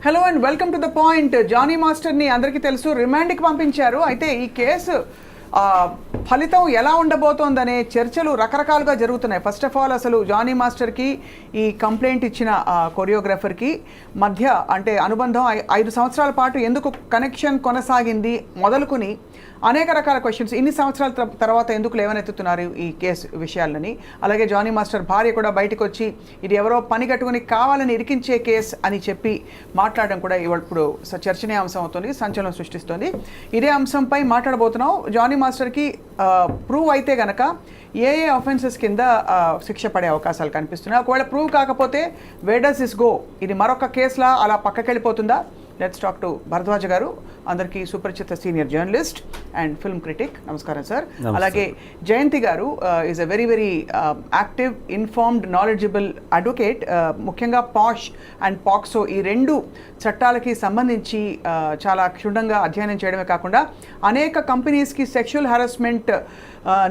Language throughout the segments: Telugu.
Hello and welcome to the point. Jani మాస్టర్ని అందరికీ తెలుసు, రిమాండ్కి పంపించారు. అయితే ఈ కేసు ఫలితం ఎలా ఉండబోతోందనే చర్చలు రకరకాలుగా జరుగుతున్నాయి. ఫస్ట్ ఆఫ్ ఆల్ అసలు జానీ మాస్టర్కి ఈ కంప్లైంట్ ఇచ్చిన కొరియోగ్రాఫర్కి మధ్య అంటే అనుబంధం 5 సంవత్సరాల పాటు ఎందుకు కనెక్షన్ కొనసాగింది మొదలుకొని అనేక రకాల క్వశ్చన్స్. ఇన్ని సంవత్సరాల తర్వాత ఎందుకు లేవనెత్తుతున్నారు ఈ కేసు విషయాలని. అలాగే జానీ మాస్టర్ భార్య కూడా బయటకు వచ్చి ఇది ఎవరో పని కట్టుకుని కావాలని ఇరికించే కేసు అని చెప్పి మాట్లాడడం కూడా ఇప్పుడు చర్చనీయాంశం అవుతుంది, సంచలనం సృష్టిస్తుంది. ఇదే అంశంపై మాట్లాడబోతున్నాం. జానీ మాస్టర్కి ప్రూవ్ అయితే గనక ఏ అఫెన్సెస్ కింద శిక్ష పడే అవకాశాలు కనిపిస్తున్నాయి. ఒకవేళ ప్రూవ్ కాకపోతే వేర్ డస్ దిస్ గో? ఇది మరొక కేసులా అలా పక్కకెళ్ళిపోతుందా? లెట్స్ టాక్ టు భరద్వాజ్ గారు, అందరికీ సుపరిచిత senior journalist and film critic. నమస్కారం సార్. అలాగే జయంతి గారు is a very very active, informed, knowledgeable advocate. ముఖ్యంగా పాష్ అండ్ పాక్సో ఈ 2 చట్టాలకి సంబంధించి చాలా క్షుణ్ణంగా అధ్యయనం చేయడమే కాకుండా అనేక కంపెనీస్కి సెక్షువల్ హరాస్మెంట్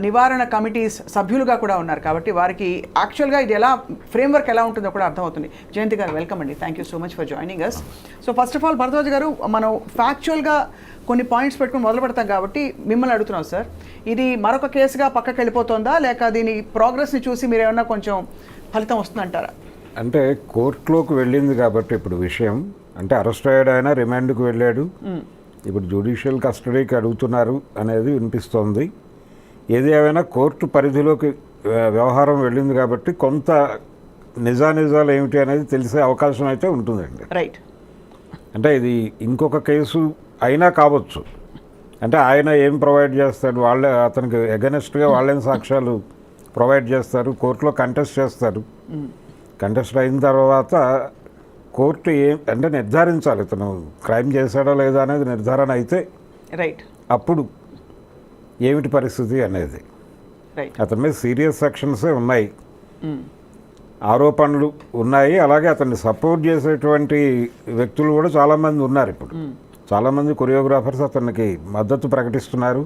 నివారణ కమిటీస్ సభ్యులుగా కూడా ఉన్నారు. కాబట్టి వారికి యాక్చువల్గా ఇది ఎలా ఫ్రేమ్వర్క్ ఎలా ఉంటుందో కూడా అర్థమవుతుంది. జయంతి గారు వెల్కమ్ అండి, thank you so much for joining us. So first of all Bharadwaj గారు, మనం ఫ్యాక్చువల్గా కొన్ని పాయింట్స్ పెట్టుకుని మొదలు పెడతాం కాబట్టి మిమ్మల్ని అడుగుతున్నాం సార్, ఇది మరొక కేసుగా పక్కకి వెళ్ళిపోతుందా లేక దీని ప్రోగ్రెస్ని చూసి మీరు ఏమన్నా కొంచెం ఫలితం వస్తుందంటారా? అంటే కోర్టులోకి వెళ్ళింది కాబట్టి ఇప్పుడు విషయం అంటే అరెస్ట్ అయ్యాడు, ఆయన రిమాండ్కి వెళ్ళాడు, ఇప్పుడు జ్యుడిషియల్ కస్టడీకి అడుగుతున్నారు అనేది వినిపిస్తోంది. ఏది ఏమైనా కోర్టు పరిధిలోకి వ్యవహారం వెళ్ళింది కాబట్టి కొంత నిజాలు ఏమిటి అనేది తెలిసే అవకాశం అయితే ఉంటుందండి. రైట్. అంటే ఇది ఇంకొక కేసు అయినా కావచ్చు. అంటే ఆయన ఏం ప్రొవైడ్ చేస్తాడు, వాళ్ళే అతనికి ఎగనెస్ట్గా వాళ్ళేం సాక్ష్యాలు ప్రొవైడ్ చేస్తారు, కోర్టులో కంటెస్ట్ చేస్తారు. కంటెస్ట్ అయిన తర్వాత కోర్టు అంటే నిర్ధారించాలి ఇతను క్రైమ్ చేశాడా లేదా అనేది నిర్ధారణ అయితే రైట్ అప్పుడు ఏమిటి పరిస్థితి అనేది. అతని మీద సీరియస్ సెక్షన్సే ఉన్నాయి, ఆరోపణలు ఉన్నాయి. అలాగే అతన్ని సపోర్ట్ చేసేటువంటి వ్యక్తులు కూడా చాలామంది ఉన్నారు. ఇప్పుడు చాలామంది కొరియోగ్రాఫర్స్ అతనికి మద్దతు ప్రకటిస్తున్నారు.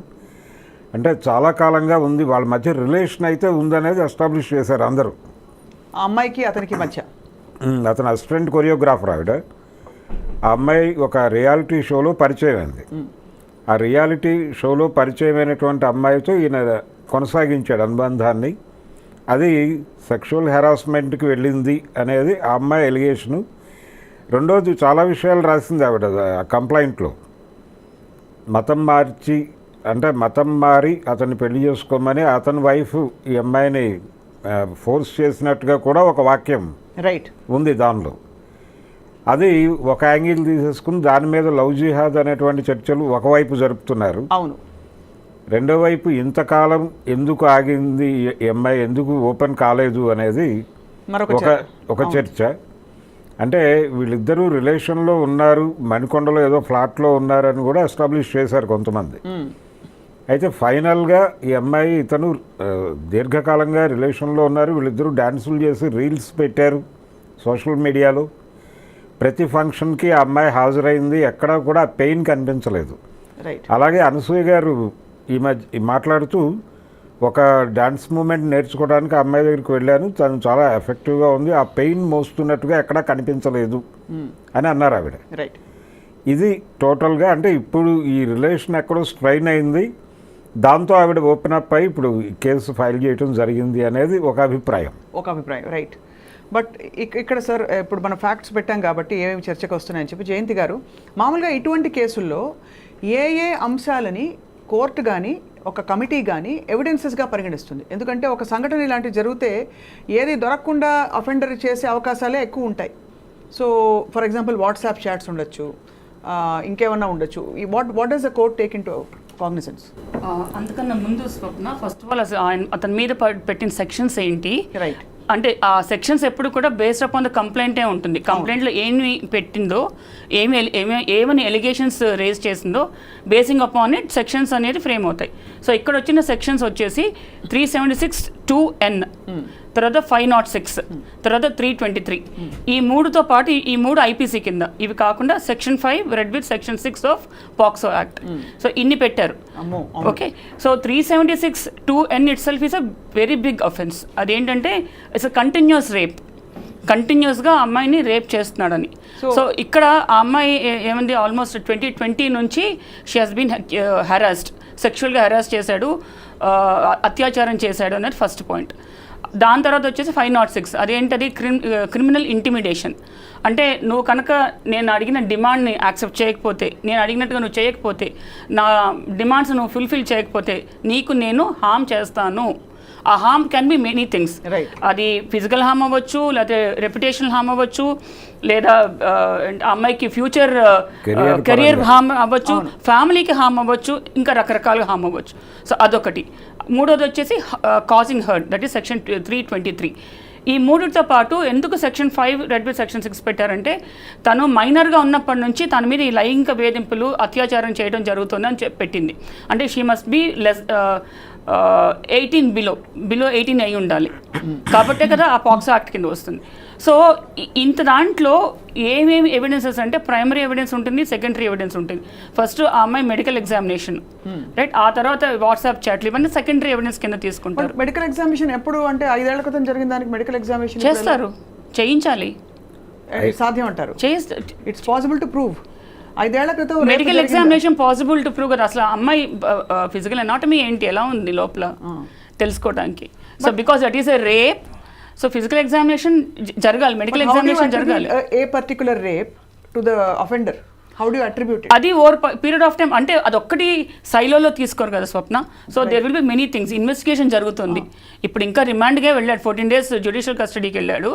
అంటే చాలా కాలంగా ఉంది, వాళ్ళ మధ్య రిలేషన్ అయితే ఉందనేది ఎస్టాబ్లిష్ చేశారు అందరూ. ఆ అమ్మాయికి అతనికి మధ్య అతను అసిస్టెంట్ కొరియోగ్రాఫర్. ఆవిడ ఆ అమ్మాయి ఒక రియాలిటీ షోలో పరిచయం అయింది. ఆ రియాలిటీ షోలో పరిచయమైనటువంటి అమ్మాయితో ఈయన కొనసాగించాడు అనుబంధాన్ని. అది సెక్షువల్ హెరాస్మెంట్కి వెళ్ళింది అనేది ఆ అమ్మాయి ఎలిగేషను. రెండోది చాలా విషయాలు రాసింది ఆవిడ ఆ కంప్లైంట్లో. మతం మారి అతన్ని పెళ్లి చేసుకోమని అతని వైఫ్ ఈ అమ్మాయిని ఫోర్స్ చేసినట్టుగా కూడా ఒక వాక్యం రైట్ ఉంది దానిలో. అది ఒక యాంగిల్ తీసేసుకుని దాని మీద లవ్ జిహాద్ అనేటువంటి చర్చలు ఒకవైపు జరుపుతున్నారు. అవును. రెండో వైపు ఇంతకాలం ఎందుకు ఆగింది ఈ అమ్మాయి, ఎందుకు ఓపెన్ కాలేదు అనేది ఒక చర్చ. అంటే వీళ్ళిద్దరూ రిలేషన్లో ఉన్నారు, మణికొండలో ఏదో ఫ్లాట్లో ఉన్నారని కూడా ఎస్టాబ్లిష్ చేశారు కొంతమంది. అయితే ఫైనల్గా ఈ అమ్మాయి ఇతను దీర్ఘకాలంగా రిలేషన్లో ఉన్నారు. వీళ్ళిద్దరూ డ్యాన్సులు చేసి రీల్స్ పెట్టారు సోషల్ మీడియాలో. ప్రతి ఫంక్షన్కి ఆ అమ్మాయి హాజరైంది, ఎక్కడా కూడా పెయిన్ కనిపించలేదు. అలాగే అనసూయ గారు ఈ మధ్య మాట్లాడుతూ ఒక డాన్స్ మూమెంట్ నేర్చుకోవడానికి ఆ అమ్మాయి దగ్గరికి వెళ్ళాను, తను చాలా ఎఫెక్టివ్గా ఉంది, ఆ పెయిన్ మోస్తున్నట్టుగా ఎక్కడా కనిపించలేదు అని అన్నారు ఆవిడ. ఇది టోటల్గా అంటే ఇప్పుడు ఈ రిలేషన్ ఎక్కడో స్ట్రైన్ అయింది, దాంతో ఆవిడ ఓపెన్ అప్ అయి ఇప్పుడు కేసు ఫైల్ చేయడం జరిగింది అనేది ఒక అభిప్రాయం. రైట్. బట్ ఇక్కడ సార్ ఇప్పుడు మనం ఫ్యాక్ట్స్ పెట్టాం కాబట్టి ఏమేమి చర్చకు వస్తున్నాయని చెప్పి జయంతి గారు, మామూలుగా ఇటువంటి కేసుల్లో ఏ అంశాలని కోర్టు కానీ ఒక కమిటీ కానీ ఎవిడెన్సెస్గా పరిగణిస్తుంది? ఎందుకంటే ఒక సంఘటన ఇలాంటివి జరిగితే ఏది దొరకకుండా అఫెండర్ చేసే అవకాశాలే ఎక్కువ ఉంటాయి. So for example WhatsApp chats ఉండొచ్చు, ఇంకేమన్నా ఉండొచ్చు. What does the court take into cognizance? అందుకన్నా ముందు స్వప్న, ఫస్ట్ ఆఫ్ ఆల్ అతని మీద పెట్టిన సెక్షన్స్ ఏంటి? రైట్. అంటే ఆ సెక్షన్స్ ఎప్పుడు కూడా బేస్డ్ అపాన్ ద కంప్లైంటే ఉంటుంది. కంప్లైంట్లో ఏమి పెట్టిందో, ఏమని ఎలిగేషన్స్ రేజ్ చేసిందో బేసింగ్ అపాన్ ఇట్ సెక్షన్స్ అనేది ఫ్రేమ్ అవుతాయి. సో ఇక్కడ వచ్చిన సెక్షన్స్ వచ్చేసి 376(2)(n), తర్వాత 506, తర్వాత 323. ఈ 3తో పాటు ఈ 3 ఐపీసీ కింద, ఇవి కాకుండా section 5 read with section 6 of POCSO act. So ఇన్ని పెట్టారు. Okay. So 376(2)(n itself is a very big offence. అదేంటంటే ఇట్స్ అ కంటిన్యూస్ రేప్. కంటిన్యూస్గా అమ్మాయిని రేప్ చేస్తున్నాడని. సో ఇక్కడ ఆ అమ్మాయి ఏమంది, ఆల్మోస్ట్ 2020 నుంచి షీ హాస్ బీన్ హెరాస్డ్, సెక్షువల్గా హెరాస్ చేశాడు, అత్యాచారం చేశాడు అనేది ఫస్ట్ పాయింట్. దాని తర్వాత వచ్చేసి 506, అదేంటది క్రిమినల్ ఇంటిమిడేషన్. అంటే నువ్వు కనుక నేను అడిగిన డిమాండ్ని యాక్సెప్ట్ చేయకపోతే, నేను అడిగినట్టుగా నువ్వు చేయకపోతే, నా డిమాండ్స్ నువ్వు ఫుల్ఫిల్ చేయకపోతే నీకు నేను హామ్ చేస్తాను. ఆ harm can be many things. అది ఫిజికల్ హార్మ్ అవ్వచ్చు, లేకపోతే రెప్యుటేషనల్ హార్మ్ అవ్వచ్చు, లేదా అమ్మాయికి ఫ్యూచర్ కెరియర్ హార్మ్ అవ్వచ్చు, ఫ్యామిలీకి హార్మ్ అవ్వచ్చు, ఇంకా రకరకాలుగా హార్మ్ అవ్వచ్చు. సో అదొకటి. మూడోది వచ్చేసి causing hurt, that is section 323. ఈ మూడితో పాటు ఎందుకు సెక్షన్ 5 రెడ్ విత్ సెక్షన్ 6 పెట్టారంటే, తను మైనర్గా ఉన్నప్పటి నుంచి తన మీద ఈ లైంగిక వేధింపులు, అత్యాచారం చేయడం జరుగుతుందని పెట్టింది. అంటే she must be less 18 below 18 అయి ఉండాలి. కాబట్టే కదా ఆ పాక్సో యాక్ట్ కింద వస్తుంది. సో ఇంత దాంట్లో ఏమేమి ఎవిడెన్సెస్ అంటే, ప్రైమరీ ఎవిడెన్స్ ఉంటుంది, సెకండరీ ఎవిడెన్స్ ఉంటుంది. ఫస్ట్ ఆ అమ్మాయి మెడికల్ ఎగ్జామినేషన్, రైట్, ఆ తర్వాత వాట్సాప్ చాట్లు, ఇవన్నీ సెకండరీ ఎవిడెన్స్ కింద తీసుకుంటారు. మెడికల్ ఎగ్జామినేషన్ ఎప్పుడు అంటే 5 ఏళ్ల క్రితం జరిగిన దానికి మెడికల్ ఎగ్జామినేషన్ చేస్తారు, చేయించాలి, సాధ్యం అంటారు. It's possible to prove. 5 ఏళ్ల క్రితం medical examination possible to prove కదా. అసలు అమ్మాయి ఫిజికల్ అనాటమీ ఏంటి, ఎలా ఉంది లోపల తెలుసుకోవడానికి. So because that is a rape, so physical examination జరగాలి, మెడికల్ ఎగ్జామినేషన్ జరగాలి. A particular rape to the offender, how do you attribute? అది ఓవర్ పీరియడ్ ఆఫ్ టైం, అంటే అదొక్కటి సైలోలో తీసుకోరు కదా Swapna. So there will be many things. Investigation జరుగుతుంది. ఇప్పుడు ఇంకా రిమాండ్గా వెళ్ళాడు, 14 days జ్యుడిషియల్ కస్టడీకి వెళ్ళాడు.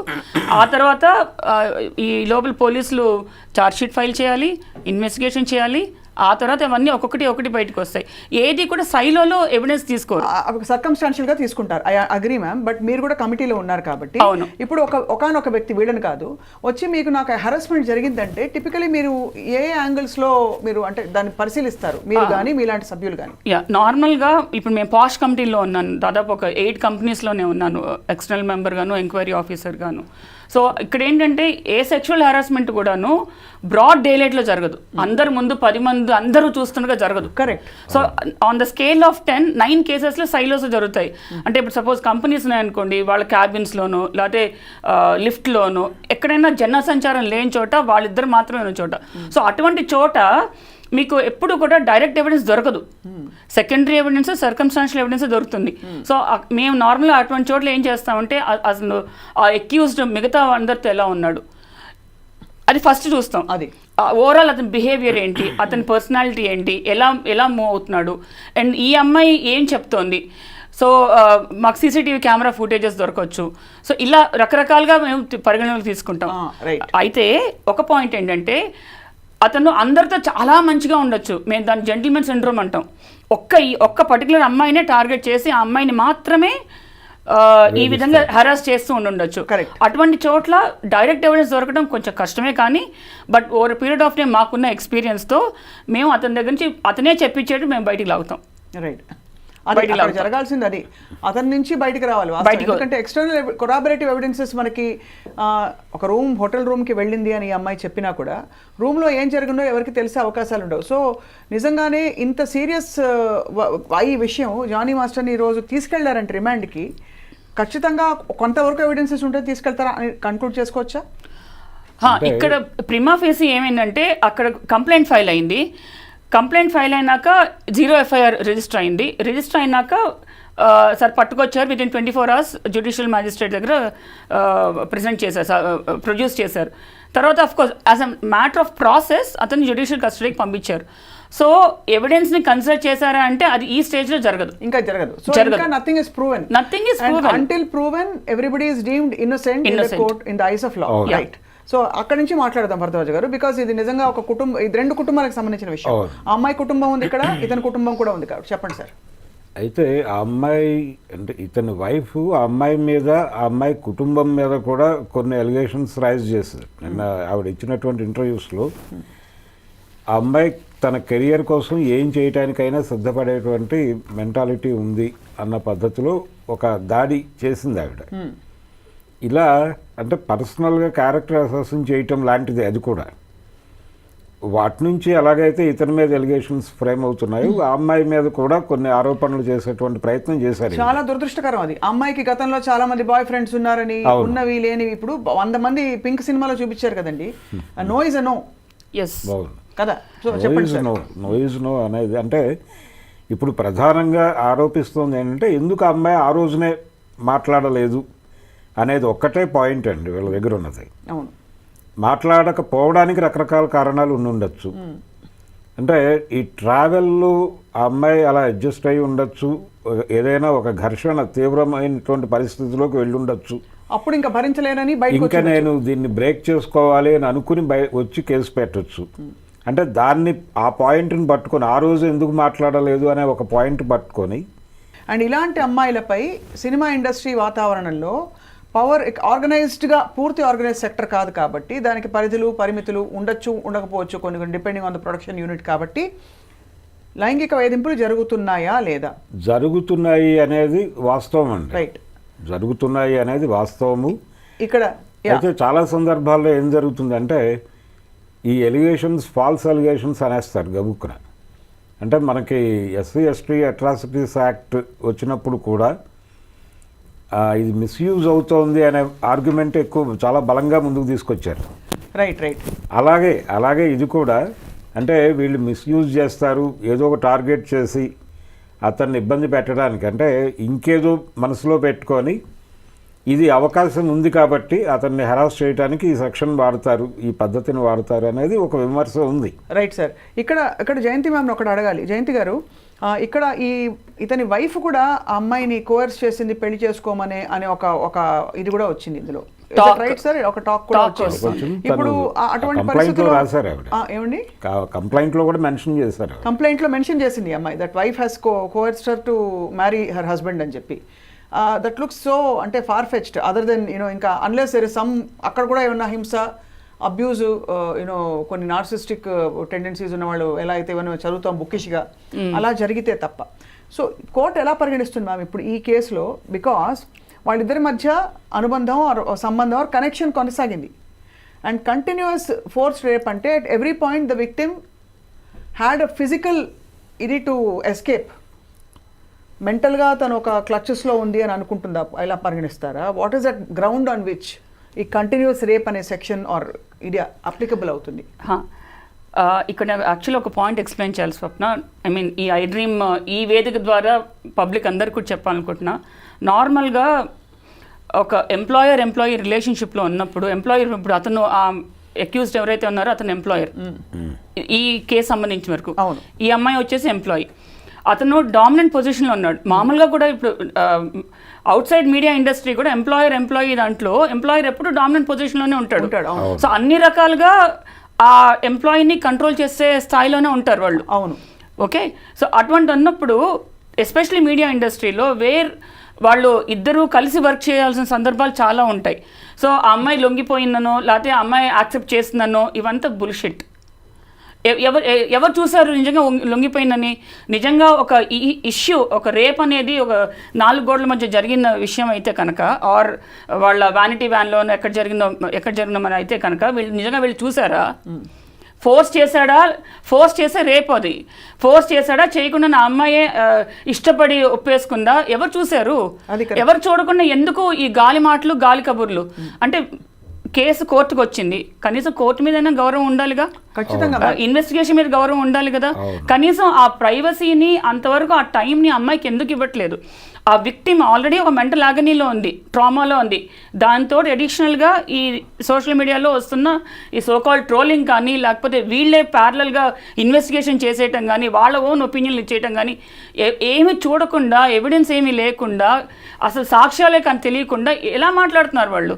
ఆ తర్వాత ఈ లోపల పోలీసులు ఛార్జ్షీట్ ఫైల్ చేయాలి, ఇన్వెస్టిగేషన్ చేయాలి. ఆ తర్వాత అవన్నీ ఒక్కొక్కటి బయటకు వస్తాయి. ఏది కూడా సైలోలో ఎవిడెన్స్ తీసుకోరు, సర్కమ్స్టాన్షియల్ గా తీసుకుంటారు. I agree ma'am. బట్ మీరు కూడా కమిటీలో ఉన్నారు కాబట్టి, ఇప్పుడు ఒకనొక వ్యక్తి, వీళ్ళని కాదు, వచ్చి మీకు నాకు హెరాస్మెంట్ జరిగిందంటే టిపికలీ మీరు ఏ యాంగిల్స్ లో మీరు అంటే దాన్ని పరిశీలిస్తారు, మీరు కానీ మీలాంటి సభ్యులు కానీ? నార్మల్గా ఇప్పుడు మేము పాష్ కమిటీలో ఉన్నాను, దాదాపు ఒక 8 కంపెనీస్లోనే ఉన్నాను, ఎక్స్టర్నల్ మెంబర్ గాను, ఎంక్వైరీ ఆఫీసర్ గాను. సో ఇక్కడ ఏంటంటే ఏ సెక్షువల్ హెరాస్మెంట్ కూడాను బ్రాడ్ డే లైట్లో జరగదు, అందరు ముందు 10 మంది అందరూ చూస్తుండగా జరగదు. Correct. So on the scale of 10, 9 కేసెస్లో సైలోస్ జరుగుతాయి. అంటే ఇప్పుడు సపోజ్ కంపెనీస్ ఉన్నాయనుకోండి, వాళ్ళ క్యాబిన్స్లోనో లేకపోతే లిఫ్ట్లోనో ఎక్కడైనా జన సంచారం లేని చోట వాళ్ళిద్దరు మాత్రమే ఉన్న చోట. సో అటువంటి చోట మీకు ఎప్పుడు కూడా డైరెక్ట్ ఎవిడెన్స్ దొరకదు, సెకండరీ ఎవిడెన్స్, సర్కమ్స్టాన్షియల్ ఎవిడెన్స్ దొరుకుతుంది. సో మేము నార్మల్గా అటువంటి చోట్ల ఏం చేస్తామంటే, అసలు ఆ అక్యూజ్డ్ మిగతా అందరితో ఎలా ఉన్నాడు అది ఫస్ట్ చూస్తాం. అది ఓవరాల్ అతని బిహేవియర్ ఏంటి, అతని పర్సనాలిటీ ఏంటి, ఎలా మూవ్ అవుతున్నాడు, అండ్ ఈ అమ్మాయి ఏం చెప్తోంది. సో మాకు సీసీటీవీ కెమెరా ఫుటేజెస్ దొరకవచ్చు. సో ఇలా రకరకాలుగా మేము పరిగణనలోకి తీసుకుంటాం. అయితే ఒక పాయింట్ ఏంటంటే, అతను అందరితో చాలా మంచిగా ఉండొచ్చు, మేము దాన్ని జెంటిల్మెన్ సిండ్రోమ్ అంటాం. ఒక్క పర్టికులర్ అమ్మాయినే టార్గెట్ చేసి ఆ అమ్మాయిని మాత్రమే ఈ విధంగా హెరాస్ చేస్తూ ఉండొచ్చు. అటువంటి చోట్ల డైరెక్ట్ ఎవిడెన్స్ దొరకడం కొంచెం కష్టమే, కానీ but over period of time మాకున్న ఎక్స్పీరియన్స్తో మేము అతని దగ్గర నుంచి అతనే చెప్పించేట్టు మేము బయటికి లాగుతాం. రైట్, జరగాల్సింది అది, అతని నుంచి బయటికి రావాలి. ఎందుకంటే ఎక్స్టర్నల్ కొరాబరేటివ్ ఎవిడెన్సెస్ మనకి ఒక హోటల్ రూమ్కి వెళ్ళింది అని ఈ అమ్మాయి చెప్పినా కూడా రూమ్లో ఏం జరిగిందో ఎవరికి తెలిసే అవకాశాలు ఉండవు. సో నిజంగానే ఇంత సీరియస్ ఈ విషయం జానీ మాస్టర్ని ఈరోజు తీసుకెళ్లారంటే రిమాండ్కి, ఖచ్చితంగా కొంతవరకు ఎవిడెన్సెస్ ఉంటే తీసుకెళ్తారా అని కన్క్లూడ్ చేసుకోవచ్చా? ఇక్కడ ప్రిమా ఫేసి ఏమైందంటే, అక్కడ కంప్లైంట్ ఫైల్ అయింది. కంప్లైంట్ ఫైల్ అయినాక 0 FIR రిజిస్టర్ అయింది. రిజిస్టర్ అయినాక సార్ పట్టుకొచ్చారు, వితిన్ 24 hours జ్యుడిషియల్ మ్యాజిస్ట్రేట్ దగ్గర ప్రొడ్యూస్ చేశారు. తర్వాత of course as a matter of process అతన్ని జ్యుడిషియల్ కస్టడీకి పంపించారు. సో ఎవిడెన్స్ని కన్సిడర్ చేశారా అంటే అది ఈ స్టేజ్లో జరగదు, ఇంకా జరగదు. సో ఇంకా nothing is proven. Until proven, everybody is deemed innocent in the court, in the eyes of law. Right. So అక్కడి నుంచి మాట్లాడదాం భరద్వాజ్ గారు, బికాస్ ఇది నిజంగా ఒక ఇది 2 కుటుంబాలకు సంబంధించిన విషయం. ఆ అమ్మాయి కుటుంబం ఉంది ఇక్కడ, ఇతని కుటుంబం కూడా ఉంది కాబట్టి చెప్పండి సార్. అయితే ఆ అమ్మాయి అంటే ఇతని వైఫ్ ఆ అమ్మాయి మీద, ఆ అమ్మాయి కుటుంబం మీద కూడా కొన్ని ఎలిగేషన్స్ రైజ్ చేశారు. నిన్న ఆవిడ ఇచ్చినటువంటి ఇంటర్వ్యూస్లో ఆ అమ్మాయి తన కెరియర్ కోసం ఏం చేయటానికైనా సిద్ధపడేటువంటి మెంటాలిటీ ఉంది అన్న పద్ధతిలో ఒక దాడి చేసింది ఆవిడ. ఇలా అంటే పర్సనల్గా క్యారెక్టర్ అసాసిన్ చేయటం లాంటిది అది కూడా. వాటి నుంచి ఎలాగైతే ఇతని మీద ఎలిగేషన్స్ ఫ్రేమ్ అవుతున్నాయో ఆ అమ్మాయి మీద కూడా కొన్ని ఆరోపణలు చేసేటువంటి ప్రయత్నం చేశారు. చాలా దురదృష్టకరం అది. అమ్మాయికి గతంలో చాలా మంది బాయ్ ఫ్రెండ్స్ ఉన్నారని, ఉన్నవి లేనివి ఇప్పుడు 100 మంది పింక్ సినిమాలో చూపించారు కదండి. No is a no. Yes కదా. సో చెప్పండి. నో ఇస్ నో అనేది అంటే ఇప్పుడు ప్రధానంగా ఆరోపిస్తుంది ఏంటంటే ఎందుకు ఆ అమ్మాయి ఆ రోజునే మాట్లాడలేదు అనేది ఒక్కటే పాయింట్ అండి వీళ్ళ దగ్గర ఉన్నది. అవును, మాట్లాడకపోవడానికి రకరకాల కారణాలు ఉండొచ్చు. అంటే ఈ ట్రావెల్లో ఆ అమ్మాయి అలా అడ్జస్ట్ అయి ఉండొచ్చు, ఏదైనా ఒక ఘర్షణ తీవ్రమైనటువంటి పరిస్థితిలోకి వెళ్ళి ఉండొచ్చు. అప్పుడు ఇంకా భరించలేనని ఇంకా నేను దీన్ని బ్రేక్ చేసుకోవాలి అని అనుకుని వచ్చి కేసు పెట్టచ్చు. అంటే దాన్ని ఆ పాయింట్ని పట్టుకొని ఆ రోజు ఎందుకు మాట్లాడలేదు అనే ఒక పాయింట్ పట్టుకొని. అండ్ ఇలాంటి అమ్మాయిలపై సినిమా ఇండస్ట్రీ వాతావరణంలో పవర్ ఆర్గనైజ్డ్గా పూర్తి ఆర్గనైజ్ సెక్టర్ కాదు కాబట్టి దానికి పరిధులు పరిమితులు ఉండొచ్చు, ఉండకపోవచ్చు, కొన్ని depending on the production unit. కాబట్టి లైంగిక వేధింపులు జరుగుతున్నాయా లేదా? జరుగుతున్నాయి అనేది వాస్తవం అండి. రైట్, జరుగుతున్నాయి అనేది వాస్తవము. ఇక్కడ అయితే చాలా సందర్భాల్లో ఏం జరుగుతుందంటే ఈ ఎలిగేషన్స్ ఫాల్స్ ఎలిగేషన్స్ అనేస్తారు గబుక్కున. అంటే మనకి ఎస్సీ ఎస్టీ అట్రాసిటీస్ యాక్ట్ వచ్చినప్పుడు కూడా ఇది మిస్యూజ్ అవుతోంది అనే ఆర్గ్యుమెంట్ ఎక్కువ చాలా బలంగా ముందుకు తీసుకొచ్చారు. Right right. అలాగే ఇది కూడా అంటే వీళ్ళు మిస్యూజ్ చేస్తారు, ఏదో ఒక టార్గెట్ చేసి అతన్ని ఇబ్బంది పెట్టడానికి, అంటే ఇంకేదో మనసులో పెట్టుకొని ఇది అవకాశం ఉంది కాబట్టి అతన్ని హెరాస్ చేయడానికి ఈ సెక్షన్ వాడతారు, ఈ పద్ధతిని వాడతారు అనేది ఒక విమర్శ ఉంది. Right sir. ఇక్కడ జయంతి మ్యామ్ని ఒకటి అడగాలి. జయంతి గారు, ఇక్కడ ఇతని వైఫ్ కూడా ఆ అమ్మాయిని కోర్స్ చేసింది పెళ్లి చేసుకోమనే అనే ఒక ఇది కూడా వచ్చింది ఇందులో. రైట్ సార్, ఒక టాక్ కూడా వచ్చింది. ఇప్పుడు అటువంటి పరిస్థితుల్లో రాశారు ఏమండి, కంప్లైంట్ లో కూడా మెన్షన్ చేశారు. కంప్లైంట్ లో మెన్షన్ చేసింది అమ్మాయి that wife has coerced her to marry her husband అని చెప్పి. దట్ లుక్స్ సో అంటే ఫార్ ఫెచ్డ్. అదర్ దెన్ ఇంకా అన్లెస్ దెర్ ఇస్ సమ్ అక్కడ కూడా ఏమన్నా హింస, అబ్యూజ్, కొన్ని నార్సిస్టిక్ టెండెన్సీస్ ఉన్న వాళ్ళు ఎలా అయితే ఏమైనా చదువుతాం బుక్కిష్గా అలా జరిగితే తప్ప. సో కోర్టు ఎలా పరిగణిస్తుంది మ్యామ్ ఇప్పుడు ఈ కేసులో? బికాస్ వాళ్ళిద్దరి మధ్య అనుబంధం సంబంధం కనెక్షన్ కొనసాగింది. అండ్ కంటిన్యూస్ ఫోర్స్ రేప్ అంటే at every point the victim had a physical ఇది టు ఎస్కేప్. మెంటల్గా తను ఒక క్లచెస్లో ఉంది అని అనుకుంటుందా, ఇలా పరిగణిస్తారా? What is that ground on which ఈ కంటిన్యూస్ రేప్ అనే సెక్షన్ ఆర్ ఇది అప్లికబుల్ అవుతుంది? ఇక్కడ యాక్చువల్లీ ఒక పాయింట్ ఎక్స్ప్లెయిన్ చేయాలి స్వప్న. ఐ మీన్ ఈ ఐ డ్రీమ్ ఈ వేదిక ద్వారా పబ్లిక్ అందరికీ కూడా చెప్పాలనుకుంటున్నా. నార్మల్గా ఒక ఎంప్లాయీ రిలేషన్షిప్లో ఉన్నప్పుడు ఎంప్లాయర్, ఇప్పుడు అతను అక్యూజ్డ్ ఎవరైతే ఉన్నారో అతను ఎంప్లాయర్ ఈ కేసు సంబంధించిన వరకు, ఈ అమ్మాయి వచ్చేసి ఎంప్లాయీ. అతను డామినెంట్ పొజిషన్లో ఉన్నాడు. మామూలుగా కూడా ఇప్పుడు అవుట్ సైడ్ మీడియా ఇండస్ట్రీ కూడా ఎంప్లాయీ దాంట్లో ఎంప్లాయర్ ఎప్పుడు డామినెంట్ పొజిషన్లోనే ఉంటాడు. సో అన్ని రకాలుగా ఆ ఎంప్లాయీని కంట్రోల్ చేసే స్థాయిలోనే ఉంటారు వాళ్ళు. అవును, ఓకే. సో అటువంటి ఉన్నప్పుడు ఎస్పెషలీ మీడియా ఇండస్ట్రీలో వాళ్ళు ఇద్దరూ కలిసి వర్క్ చేయాల్సిన సందర్భాలు చాలా ఉంటాయి. సో ఆ అమ్మాయి లొంగిపోయిందనో లేకపోతే ఆ అమ్మాయి యాక్సెప్ట్ చేసిందనో ఇవంతా బుల్షిట్. ఎవరు చూసారు నిజంగా లొంగిపోయిందని? నిజంగా ఒక ఇష్యూ, ఒక రేప్ అనేది ఒక 4 గోడల మధ్య జరిగిన విషయం అయితే కనుక, ఆర్ వాళ్ళ వ్యానిటీ వ్యాన్లో ఎక్కడ జరిగిందో మన అయితే కనుక వీళ్ళు చూసారా? ఫోర్స్ చేసే రేప్ అది. ఫోర్స్ చేశాడా, చేయకుండా నా అమ్మాయే ఇష్టపడి ఒప్పేసుకుందా? ఎవరు చూశారు? ఎవరు చూడకుండా ఎందుకు ఈ గాలి మాటలు, గాలి కబుర్లు? అంటే కేసు కోర్టుకు వచ్చింది, కనీసం కోర్టు మీదైనా గౌరవం ఉండాలిగా, ఖచ్చితంగా ఇన్వెస్టిగేషన్ మీద గౌరవం ఉండాలి కదా. కనీసం ఆ ప్రైవసీని అంతవరకు ఆ టైంని అమ్మాయికి ఎందుకు ఇవ్వట్లేదు? ఆ విక్టిమ్ ఆల్రెడీ ఒక మెంటల్ ఆగనీలో ఉంది, ట్రామాలో ఉంది. దాంతో అడిషనల్గా ఈ సోషల్ మీడియాలో వస్తున్న ఈ సోకాల్ ట్రోలింగ్ కానీ, లేకపోతే వీళ్ళే ప్యారలల్గా ఇన్వెస్టిగేషన్ చేసేయటం కానీ, వాళ్ళ ఓన్ ఒపీనియన్లు ఇచ్చేయటం కానీ, ఏమి చూడకుండా, ఎవిడెన్స్ ఏమీ లేకుండా, అసలు సాక్ష్యాలే కానీ తెలియకుండా ఎలా మాట్లాడుతున్నారు వాళ్ళు?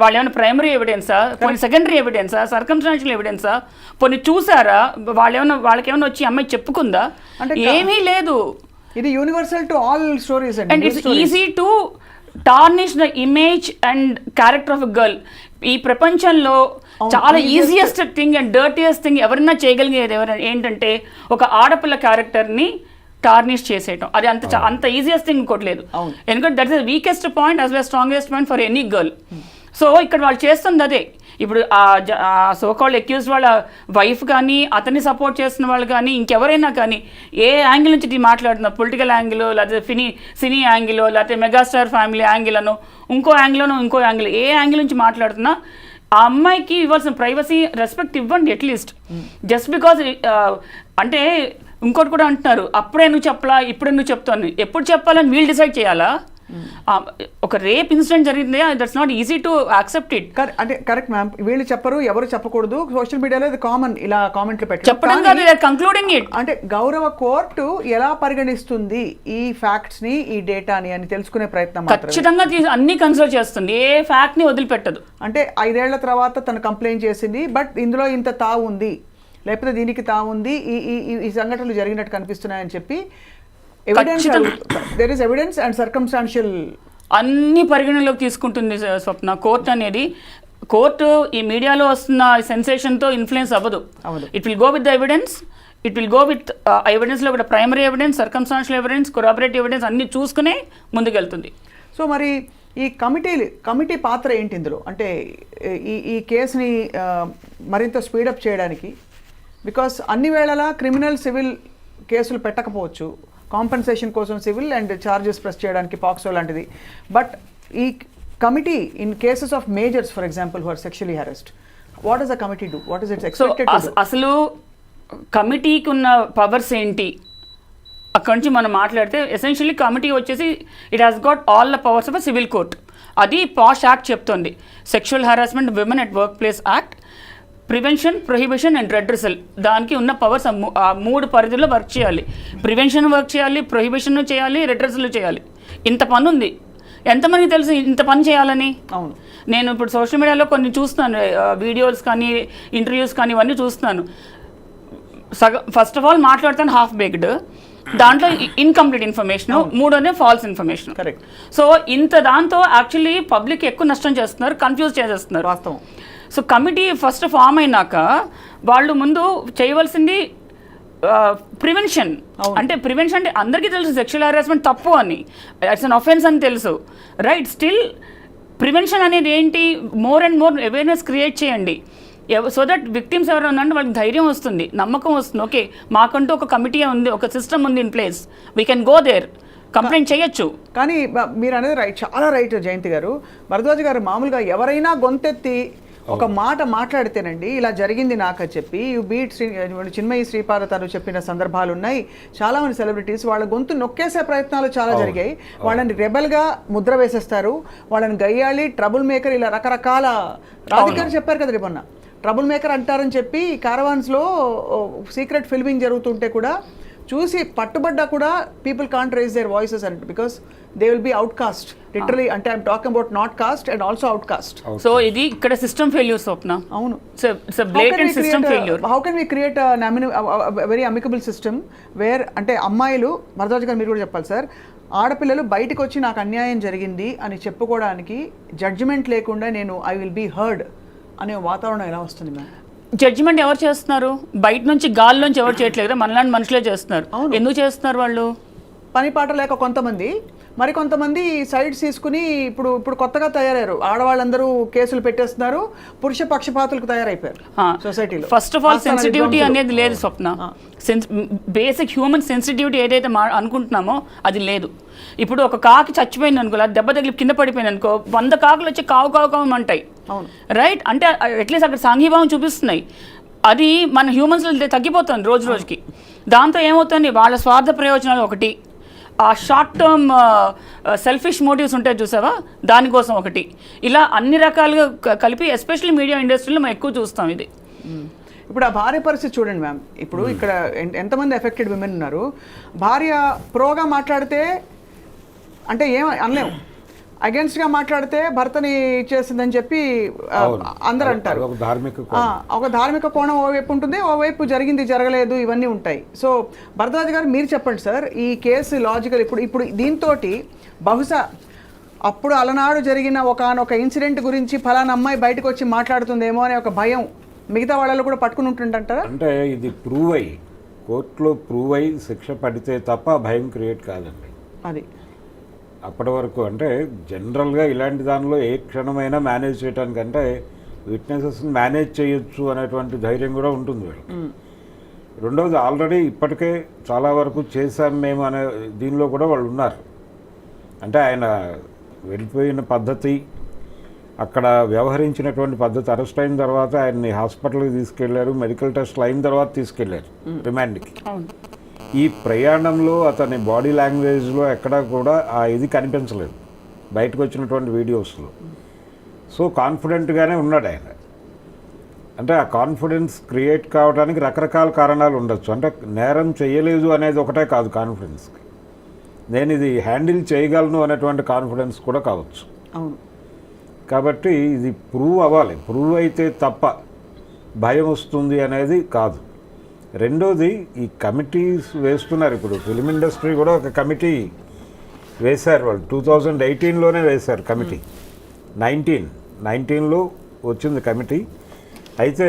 వాళ్ళు ఏమైనా ప్రైమరీ ఎవిడెన్సా, కొన్ని సెకండరీ ఎవిడెన్సా, సర్కమ్స్టాన్షియల్ ఎవిడెన్సా, కొన్ని చూసారా? వాళ్ళకేమైనా వచ్చి అమ్మాయి చెప్పుకుందా? ఏమీ లేదు. ఇది universal to all stories and it's easy to tarnish the image and character of a girl. ఈ ప్రపంచంలో చాలా easiest thing and dirtiest thing ఎవరైనా చేయగలిగేది ఏంటంటే ఒక ఆడపిల్ల క్యారెక్టర్ని టార్నిష్ చేసేయటం. అది అంత ఈజియెస్ట్ థింగ్ ఇంకోట్లేదు. ఎందుకంటే that is the weakest point as well strongest point for any girl. So ఇక్కడ వాళ్ళు చేస్తుంది అదే. ఇప్పుడు ఆ సోకాల్డ్ అక్యూజ్ వాళ్ళ వైఫ్ కానీ అతన్ని సపోర్ట్ చేస్తున్న వాళ్ళు కానీ ఇంకెవరైనా కానీ ఏ యాంగిల్ నుంచి మాట్లాడుతున్నారు, పొలిటికల్ యాంగిల్ లేకపోతే సినీ యాంగిల్ లేకపోతే మెగాస్టార్ ఫ్యామిలీ యాంగిల్ అనో ఇంకో యాంగిల్ ఏ యాంగిల్ నుంచి మాట్లాడుతున్నా ఆ అమ్మాయికి ఇవ్వాల్సిన ప్రైవసీ రెస్పెక్ట్ ఇవ్వండి అట్లీస్ట్. జస్ట్ బికాజ్ అంటే ఇంకోటి కూడా అంటున్నారు, అప్పుడే నువ్వు చెప్పలా ఇప్పుడే నువ్వు చెప్తాను, ఎప్పుడు చెప్పాలని వీళ్ళు డిసైడ్ చేయాలా? ఒక రేప్ ఇన్సిడెంట్ జరిగింది, that's not easy to accept it. అంటే కరెక్ట్ మ్యామ్, వీళ్ళు చెప్పరు, ఎవరు చెప్పకూడదు, సోషల్ మీడియాలో ఇది కామన్, ఇలా కామెంట్లు చెప్పడం కాదు, కంక్లూడింగ్ ఇట్. అంటే గౌరవ కోర్టు ఎలా పరిగణిస్తుంది ఈ ఫ్యాక్ట్స్ ని, ఈ డేటాని అని తెలుసుకునే ప్రయత్నం ఖచ్చితంగా అన్ని కన్సిడర్ చేస్తుంది, ఏ ఫ్యాక్ట్ ని వదిలిపెట్టదు. అంటే 5 ఏళ్ల తర్వాత తను కంప్లైంట్ చేసింది, బట్ ఇందులో ఇంత తావు ఉంది, లేకపోతే దీనికి తావు ఉంది, ఈ సంఘటనలు జరిగినట్టు కనిపిస్తున్నాయని చెప్పి there is evidence and circumstantial అన్ని పరిగణలోకి తీసుకుంటుంది స్వప్న. కోర్టు అనేది ఈ మీడియాలో వస్తున్న సెన్సేషన్తో ఇన్ఫ్లుయెన్స్ అవ్వదు. It will go with the evidence, it will go with ఎవిడెన్స్లో కూడా primary evidence, circumstantial evidence, corroborative evidence అన్ని చూసుకునే ముందుకెళ్తుంది. సో మరి ఈ కమిటీ పాత్ర ఏంటి ఇందులో? అంటే ఈ కేసుని మరింత స్పీడప్ చేయడానికి, బికాస్ అన్ని వేళలా క్రిమినల్ సివిల్ కేసులు పెట్టకపోవచ్చు, కాంపెన్సేషన్ కోసం సివిల్ అండ్ ఛార్జెస్ ప్రెస్ చేయడానికి పాక్సో లాంటిది, బట్ ఈ committee in cases of majors for example who are sexually harassed, what does the committee do, what is its expected to do? అసలు కమిటీకి ఉన్న పవర్స్ ఏంటి అక్కడి నుంచి మనం మాట్లాడితే, ఎసెన్షియల్లీ కమిటీ వచ్చేసి it has got all the powers of a civil court. అది పాష్ యాక్ట్ చెప్తుంది, sexual harassment women at work place act, prevention, prohibition and redressal. దానికి ఉన్న పవర్స్ ఆ 3 పరిధిలో వర్క్ చేయాలి. ప్రివెన్షన్ వర్క్ చేయాలి, ప్రొహిబిషన్ చేయాలి, రెడ్రెసల్ చేయాలి. ఇంత పని ఉంది. ఎంతమందికి తెలుసు ఇంత పని చేయాలని? అవును, నేను ఇప్పుడు సోషల్ మీడియాలో కొన్ని చూస్తున్నాను, వీడియోస్ కానీ ఇంటర్వ్యూస్ కానీ ఇవన్నీ చూస్తున్నాను. ఫస్ట్ ఆఫ్ ఆల్ మాట్లాడుతాను హాఫ్ బేక్డ్, దాంట్లో incomplete information, 3 false information. Correct. So దాంతో యాక్చువల్లీ పబ్లిక్ ఎక్కువ నష్టం చేస్తున్నారు, కన్ఫ్యూజ్ చేసేస్తున్నారు. వాస్తవం. సో కమిటీ ఫస్ట్ ఫామ్ అయినాక వాళ్ళు ముందు చేయవలసింది ప్రివెన్షన్. అంటే ప్రివెన్షన్ అంటే అందరికీ తెలుసు సెక్షువల్ హెరాస్మెంట్ తప్పు అని, ఇట్స్ అన్ అఫెన్స్ అని తెలుసు, రైట్? స్టిల్ ప్రివెన్షన్ అనేది ఏంటి? More and more awareness create చేయండి, సో దట్ విక్టిమ్స్ ఎవరు ఉన్నారంటే వాళ్ళకి ధైర్యం వస్తుంది, నమ్మకం వస్తుంది. ఓకే, మాకంటూ ఒక కమిటీ ఉంది, ఒక సిస్టమ్ ఉంది in place, we can go there, complaint చేయొచ్చు. కానీ మీరు అనేది రైట్, చాలా రైట్ జయంతి గారు. భరద్వాజ్ గారు, మామూలుగా ఎవరైనా గొంతెత్తి ఒక మాట మాట్లాడితేనండి ఇలా జరిగింది నాకు అని చెప్పి బీట్ చిన్మయి శ్రీపాద తను చెప్పిన సందర్భాలు ఉన్నాయి. చాలా మంది సెలబ్రిటీస్ వాళ్ళ గొంతు నొక్కేసే ప్రయత్నాలు చాలా జరిగాయి. వాళ్ళని రెబల్గా ముద్ర వేసేస్తారు, వాళ్ళని గయ్యాలి, ట్రబుల్ మేకర్, ఇలా రకరకాల రాధికారు చెప్పారు కదా మొన్న, ట్రబుల్ మేకర్ అంటారని చెప్పి కారవాన్స్లో సీక్రెట్ ఫిల్మింగ్ జరుగుతుంటే కూడా చూసి పట్టుబడ్డా కూడా people can't raise their voices and because they will be outcast literally. అంటే I'm talking about not caste and also outcast. So ఇది ఇక్కడ సిస్టమ్ ఫెయిల్యూర్ స్వప్న. అవును, blatant system failure. How can we create very amicable system where, అంటే అమ్మాయిలు, భరద్వాజ్ గారు మీరు కూడా చెప్పాలి సార్, ఆడపిల్లలు బయటకు వచ్చి నాకు అన్యాయం జరిగింది అని చెప్పుకోవడానికి జడ్జిమెంట్ లేకుండా నేను ఐ విల్ బీ హర్డ్ అనే వాతావరణం ఎలా వస్తుంది మ్యామ్? జడ్జిమెంట్ ఎవరు చేస్తున్నారు? బయట నుంచి గాల్లోంచి ఎవరు చేయట్లేదు, మనలాంటి మనుషులే చేస్తున్నారు. ఎందుకు చేస్తున్నారు వాళ్ళు? పని పాట లేక కొంతమంది, మరి కొంతమంది సైడ్స్ తీసుకుని ఇప్పుడు కొత్తగా తయారయ్యారు, ఆడవాళ్ళందరూ కేసులు పెట్టేస్తున్నారు, పురుష పక్షపాతులకు తయారైపోయారు సొసైటీలో. ఫస్ట్ ఆఫ్ ఆల్ సెన్సిటివిటీ అనేది లేదు స్వప్న. బేసిక్ హ్యూమన్ సెన్సిటివిటీ ఏదైతే అనుకుంటున్నామో అది లేదు. ఇప్పుడు ఒక కాకి చచ్చిపోయింది అనుకో, అది దెబ్బ తగిలి కింద పడిపోయింది అనుకో, 100 కాకులు వచ్చి కావు కావు కావు అంటాయి, రైట్? అంటే అట్లీస్ట్ అక్కడ సాంఘీభావం చూపిస్తున్నాయి. అది మన హ్యూమన్స్లో తగ్గిపోతుంది రోజు రోజుకి. దాంతో ఏమవుతుంది, వాళ్ళ స్వార్థ ప్రయోజనాలు ఒకటి, ఆ షార్ట్ టర్మ్ సెల్ఫిష్ మోటివ్స్ ఉంటాయి చూసావా, దానికోసం ఒకటి, ఇలా అన్ని రకాలుగా కలిపి ఎస్పెషల్లీ మీడియా ఇండస్ట్రీలో మనం ఎక్కువ చూస్తాం ఇది. ఇప్పుడు ఆ భార్య పరిస్థితి చూడండి మ్యామ్. ఇప్పుడు ఇక్కడ ఎంతమంది ఎఫెక్టెడ్ విమెన్ ఉన్నారు. భార్య ప్రోగా మాట్లాడితే అంటే ఏం అనలేము, అగేన్స్ట్గా మాట్లాడితే భర్తని చేసిందని చెప్పి అందరూ అంటారు. ఒక ధార్మిక కోణం ఓవైపు ఉంటుంది, ఓవైపు జరిగింది జరగలేదు ఇవన్నీ ఉంటాయి. సో భరద్వాజ్ గారు మీరు చెప్పండి సార్, ఈ కేసు లాజికల్ ఇప్పుడు దీంతో బహుశా అప్పుడు అలనాడు జరిగిన ఒక ఇన్సిడెంట్ గురించి ఫలానా అమ్మాయి బయటకు వచ్చి మాట్లాడుతుందేమో అనే ఒక భయం మిగతా వాళ్ళలో కూడా పట్టుకుని ఉంటుందంటారా? అంటే ఇది ప్రూవ్ అయ్యి కోర్టులో ప్రూవ్ అయ్యి శిక్ష పడితే తప్ప భయం క్రియేట్ కాదండి. అది అప్పటి వరకు అంటే జనరల్గా ఇలాంటి దానిలో ఏ క్షణమైనా మేనేజ్ చేయడానికంటే విట్నెసెస్ని మేనేజ్ చేయొచ్చు అనేటువంటి ధైర్యం కూడా ఉంటుంది వీళ్ళకి. రెండవది ఆల్రెడీ ఇప్పటికే చాలా వరకు చేశాం మేము అనే దీనిలో కూడా వాళ్ళు ఉన్నారు. అంటే ఆయన వెళ్ళిపోయిన పద్ధతి, అక్కడ వ్యవహరించినటువంటి పద్ధతి, అరెస్ట్ అయిన తర్వాత ఆయన్ని హాస్పిటల్కి తీసుకెళ్లారు, మెడికల్ టెస్ట్లు అయిన తర్వాత తీసుకెళ్లారు రిమాండ్కి. ఈ ప్రయాణంలో అతని బాడీ లాంగ్వేజ్లో ఎక్కడా కూడా ఆ ఇది కనిపించలేదు బయటకు వచ్చినటువంటి వీడియోస్లో. సో కాన్ఫిడెంట్గానే ఉన్నాడు ఆయన. అంటే ఆ కాన్ఫిడెన్స్ క్రియేట్ కావడానికి రకరకాల కారణాలు ఉండొచ్చు. అంటే నేరం చేయలేదు అనేది ఒకటే కాదు కాన్ఫిడెన్స్కి, నేను ఇది హ్యాండిల్ చేయగలను అనేటువంటి కాన్ఫిడెన్స్ కూడా కావచ్చు. అవును. కాబట్టి ఇది ప్రూవ్ అవ్వాలి. ప్రూవ్ అయితే తప్ప భయం వస్తుంది అనేది కాదు. రెండోది, ఈ కమిటీస్ వేస్తున్నారు. ఇప్పుడు ఫిలిం ఇండస్ట్రీ కూడా ఒక కమిటీ వేశారు వాళ్ళు. 2018లోనే వేశారు కమిటీ. 19లో వచ్చింది కమిటీ. అయితే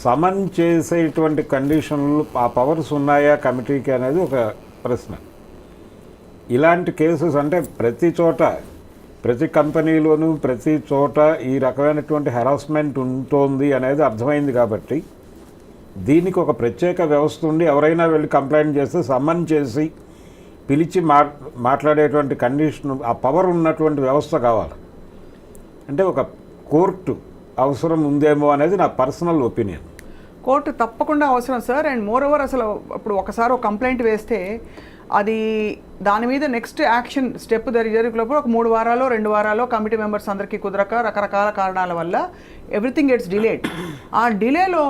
సమన్ చేసేటువంటి కండిషన్లు, ఆ పవర్స్ ఉన్నాయా కమిటీకి అనేది ఒక ప్రశ్న. ఇలాంటి కేసెస్ అంటే ప్రతి చోట, ప్రతి కంపెనీలోనూ ప్రతి చోట ఈ రకమైనటువంటి హెరాస్మెంట్ ఉంటుంది అనేది అర్థమైంది. కాబట్టి దీనికి ఒక ప్రత్యేక వ్యవస్థ ఉండి ఎవరైనా వెళ్ళి కంప్లైంట్ చేస్తే సమ్మన్ చేసి పిలిచి మాట్లాడేటువంటి కండిషన్, ఆ పవర్ ఉన్నటువంటి వ్యవస్థ కావాలి. అంటే ఒక కోర్టు అవసరం ఉందేమో అనేది నా పర్సనల్ ఒపీనియన్. కోర్టు తప్పకుండా అవసరం సార్. అండ్ మోర్ ఓవర్ అసలు ఇప్పుడు ఒకసారి ఒక కంప్లైంట్ వేస్తే అది దాని మీద నెక్స్ట్ యాక్షన్ స్టెప్ జరిగేలోపు ఒక 3 వారాలు 2 వారాలు కమిటీ మెంబర్స్ అందరికీ కుదరక రకరకాల కారణాల వల్ల ఎవ్రీథింగ్ గెట్స్ డిలేడ్. ఆ డిలేలో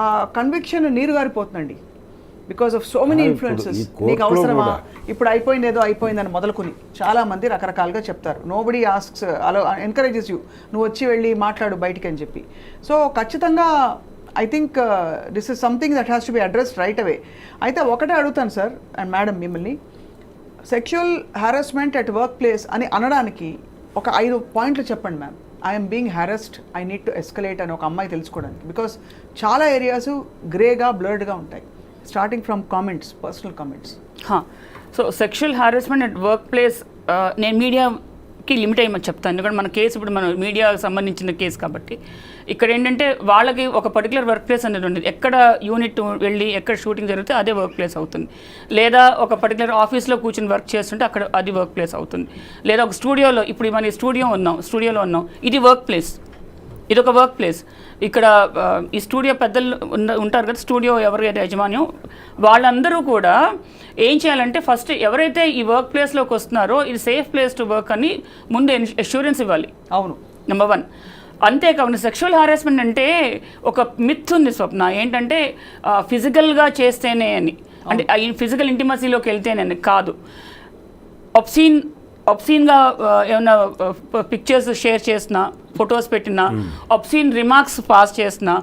ఆ కన్విక్షన్ నీరు గారిపోతుందండి because of so many influences. నీకు అవసరమా, ఇప్పుడు అయిపోయింది ఏదో అయిపోయిందని మొదలుకొని చాలామంది రకరకాలుగా చెప్తారు. నోబడీ ఆస్క్స్, అలా ఎంకరేజెస్ యూ, నువ్వు వచ్చి వెళ్ళి మాట్లాడు బయటికి అని చెప్పి. సో ఖచ్చితంగా I think this is something that has to be addressed right away. అయితే ఒకటే అడుగుతాను సార్ అండ్ మేడం మిమ్మల్ని, sexual harassment at work place అని అనడానికి ఒక 5 పాయింట్లు చెప్పండి ma'am. I'm being harassed, I need to escalate అని ఒక అమ్మాయి తెలుసుకోవడానికి. బికాస్ చాలా ఏరియాస్ గ్రేగా బ్లర్డ్గా ఉంటాయి, starting from comments, personal comments. So sexual harassment at work place నేను మీడియాకి లిమిట్ అయ్యమని చెప్తాను. ఎందుకంటే మన కేసు ఇప్పుడు మన మీడియాకి సంబంధించిన కేసు కాబట్టి ఇక్కడ ఏంటంటే వాళ్ళకి ఒక పర్టికులర్ వర్క్ ప్లేస్ అనేది ఉండేది. ఎక్కడ యూనిట్ వెళ్ళి ఎక్కడ షూటింగ్ జరిగితే అదే వర్క్ ప్లేస్ అవుతుంది. లేదా ఒక పర్టికులర్ ఆఫీస్లో కూర్చొని వర్క్ చేస్తుంటే అక్కడ అది వర్క్ ప్లేస్ అవుతుంది. లేదా ఒక స్టూడియోలో, ఇప్పుడు మన స్టూడియోలో ఉన్నాం, ఇది వర్క్ ప్లేస్, ఇది ఒక వర్క్ ప్లేస్. ఇక్కడ ఈ స్టూడియో పెద్దలు ఉంటారు కదా, స్టూడియో ఎవరైతే యజమాన్యం, వాళ్ళందరూ కూడా ఏం చేయాలంటే ఫస్ట్ ఎవరైతే ఈ వర్క్ ప్లేస్లోకి వస్తున్నారో ఇది సేఫ్ ప్లేస్ టు వర్క్ అని ముందు అష్యూరెన్స్ ఇవ్వాలి. అవును, నెంబర్ 1. అంతేకాకుండా సెక్షువల్ హారాస్మెంట్ అంటే ఒక మిత్ ఉంది స్వప్న, ఏంటంటే ఫిజికల్గా చేస్తేనే అని, అంటే ఫిజికల్ ఇంటిమసీలోకి వెళ్తేనే కాదు. ఒబ్సీన్గా ఏమైనా పిక్చర్స్ షేర్ చేసినా, ఫొటోస్ పెట్టినా, ఒబ్సీన్ రిమార్క్స్ పాస్ చేసినా,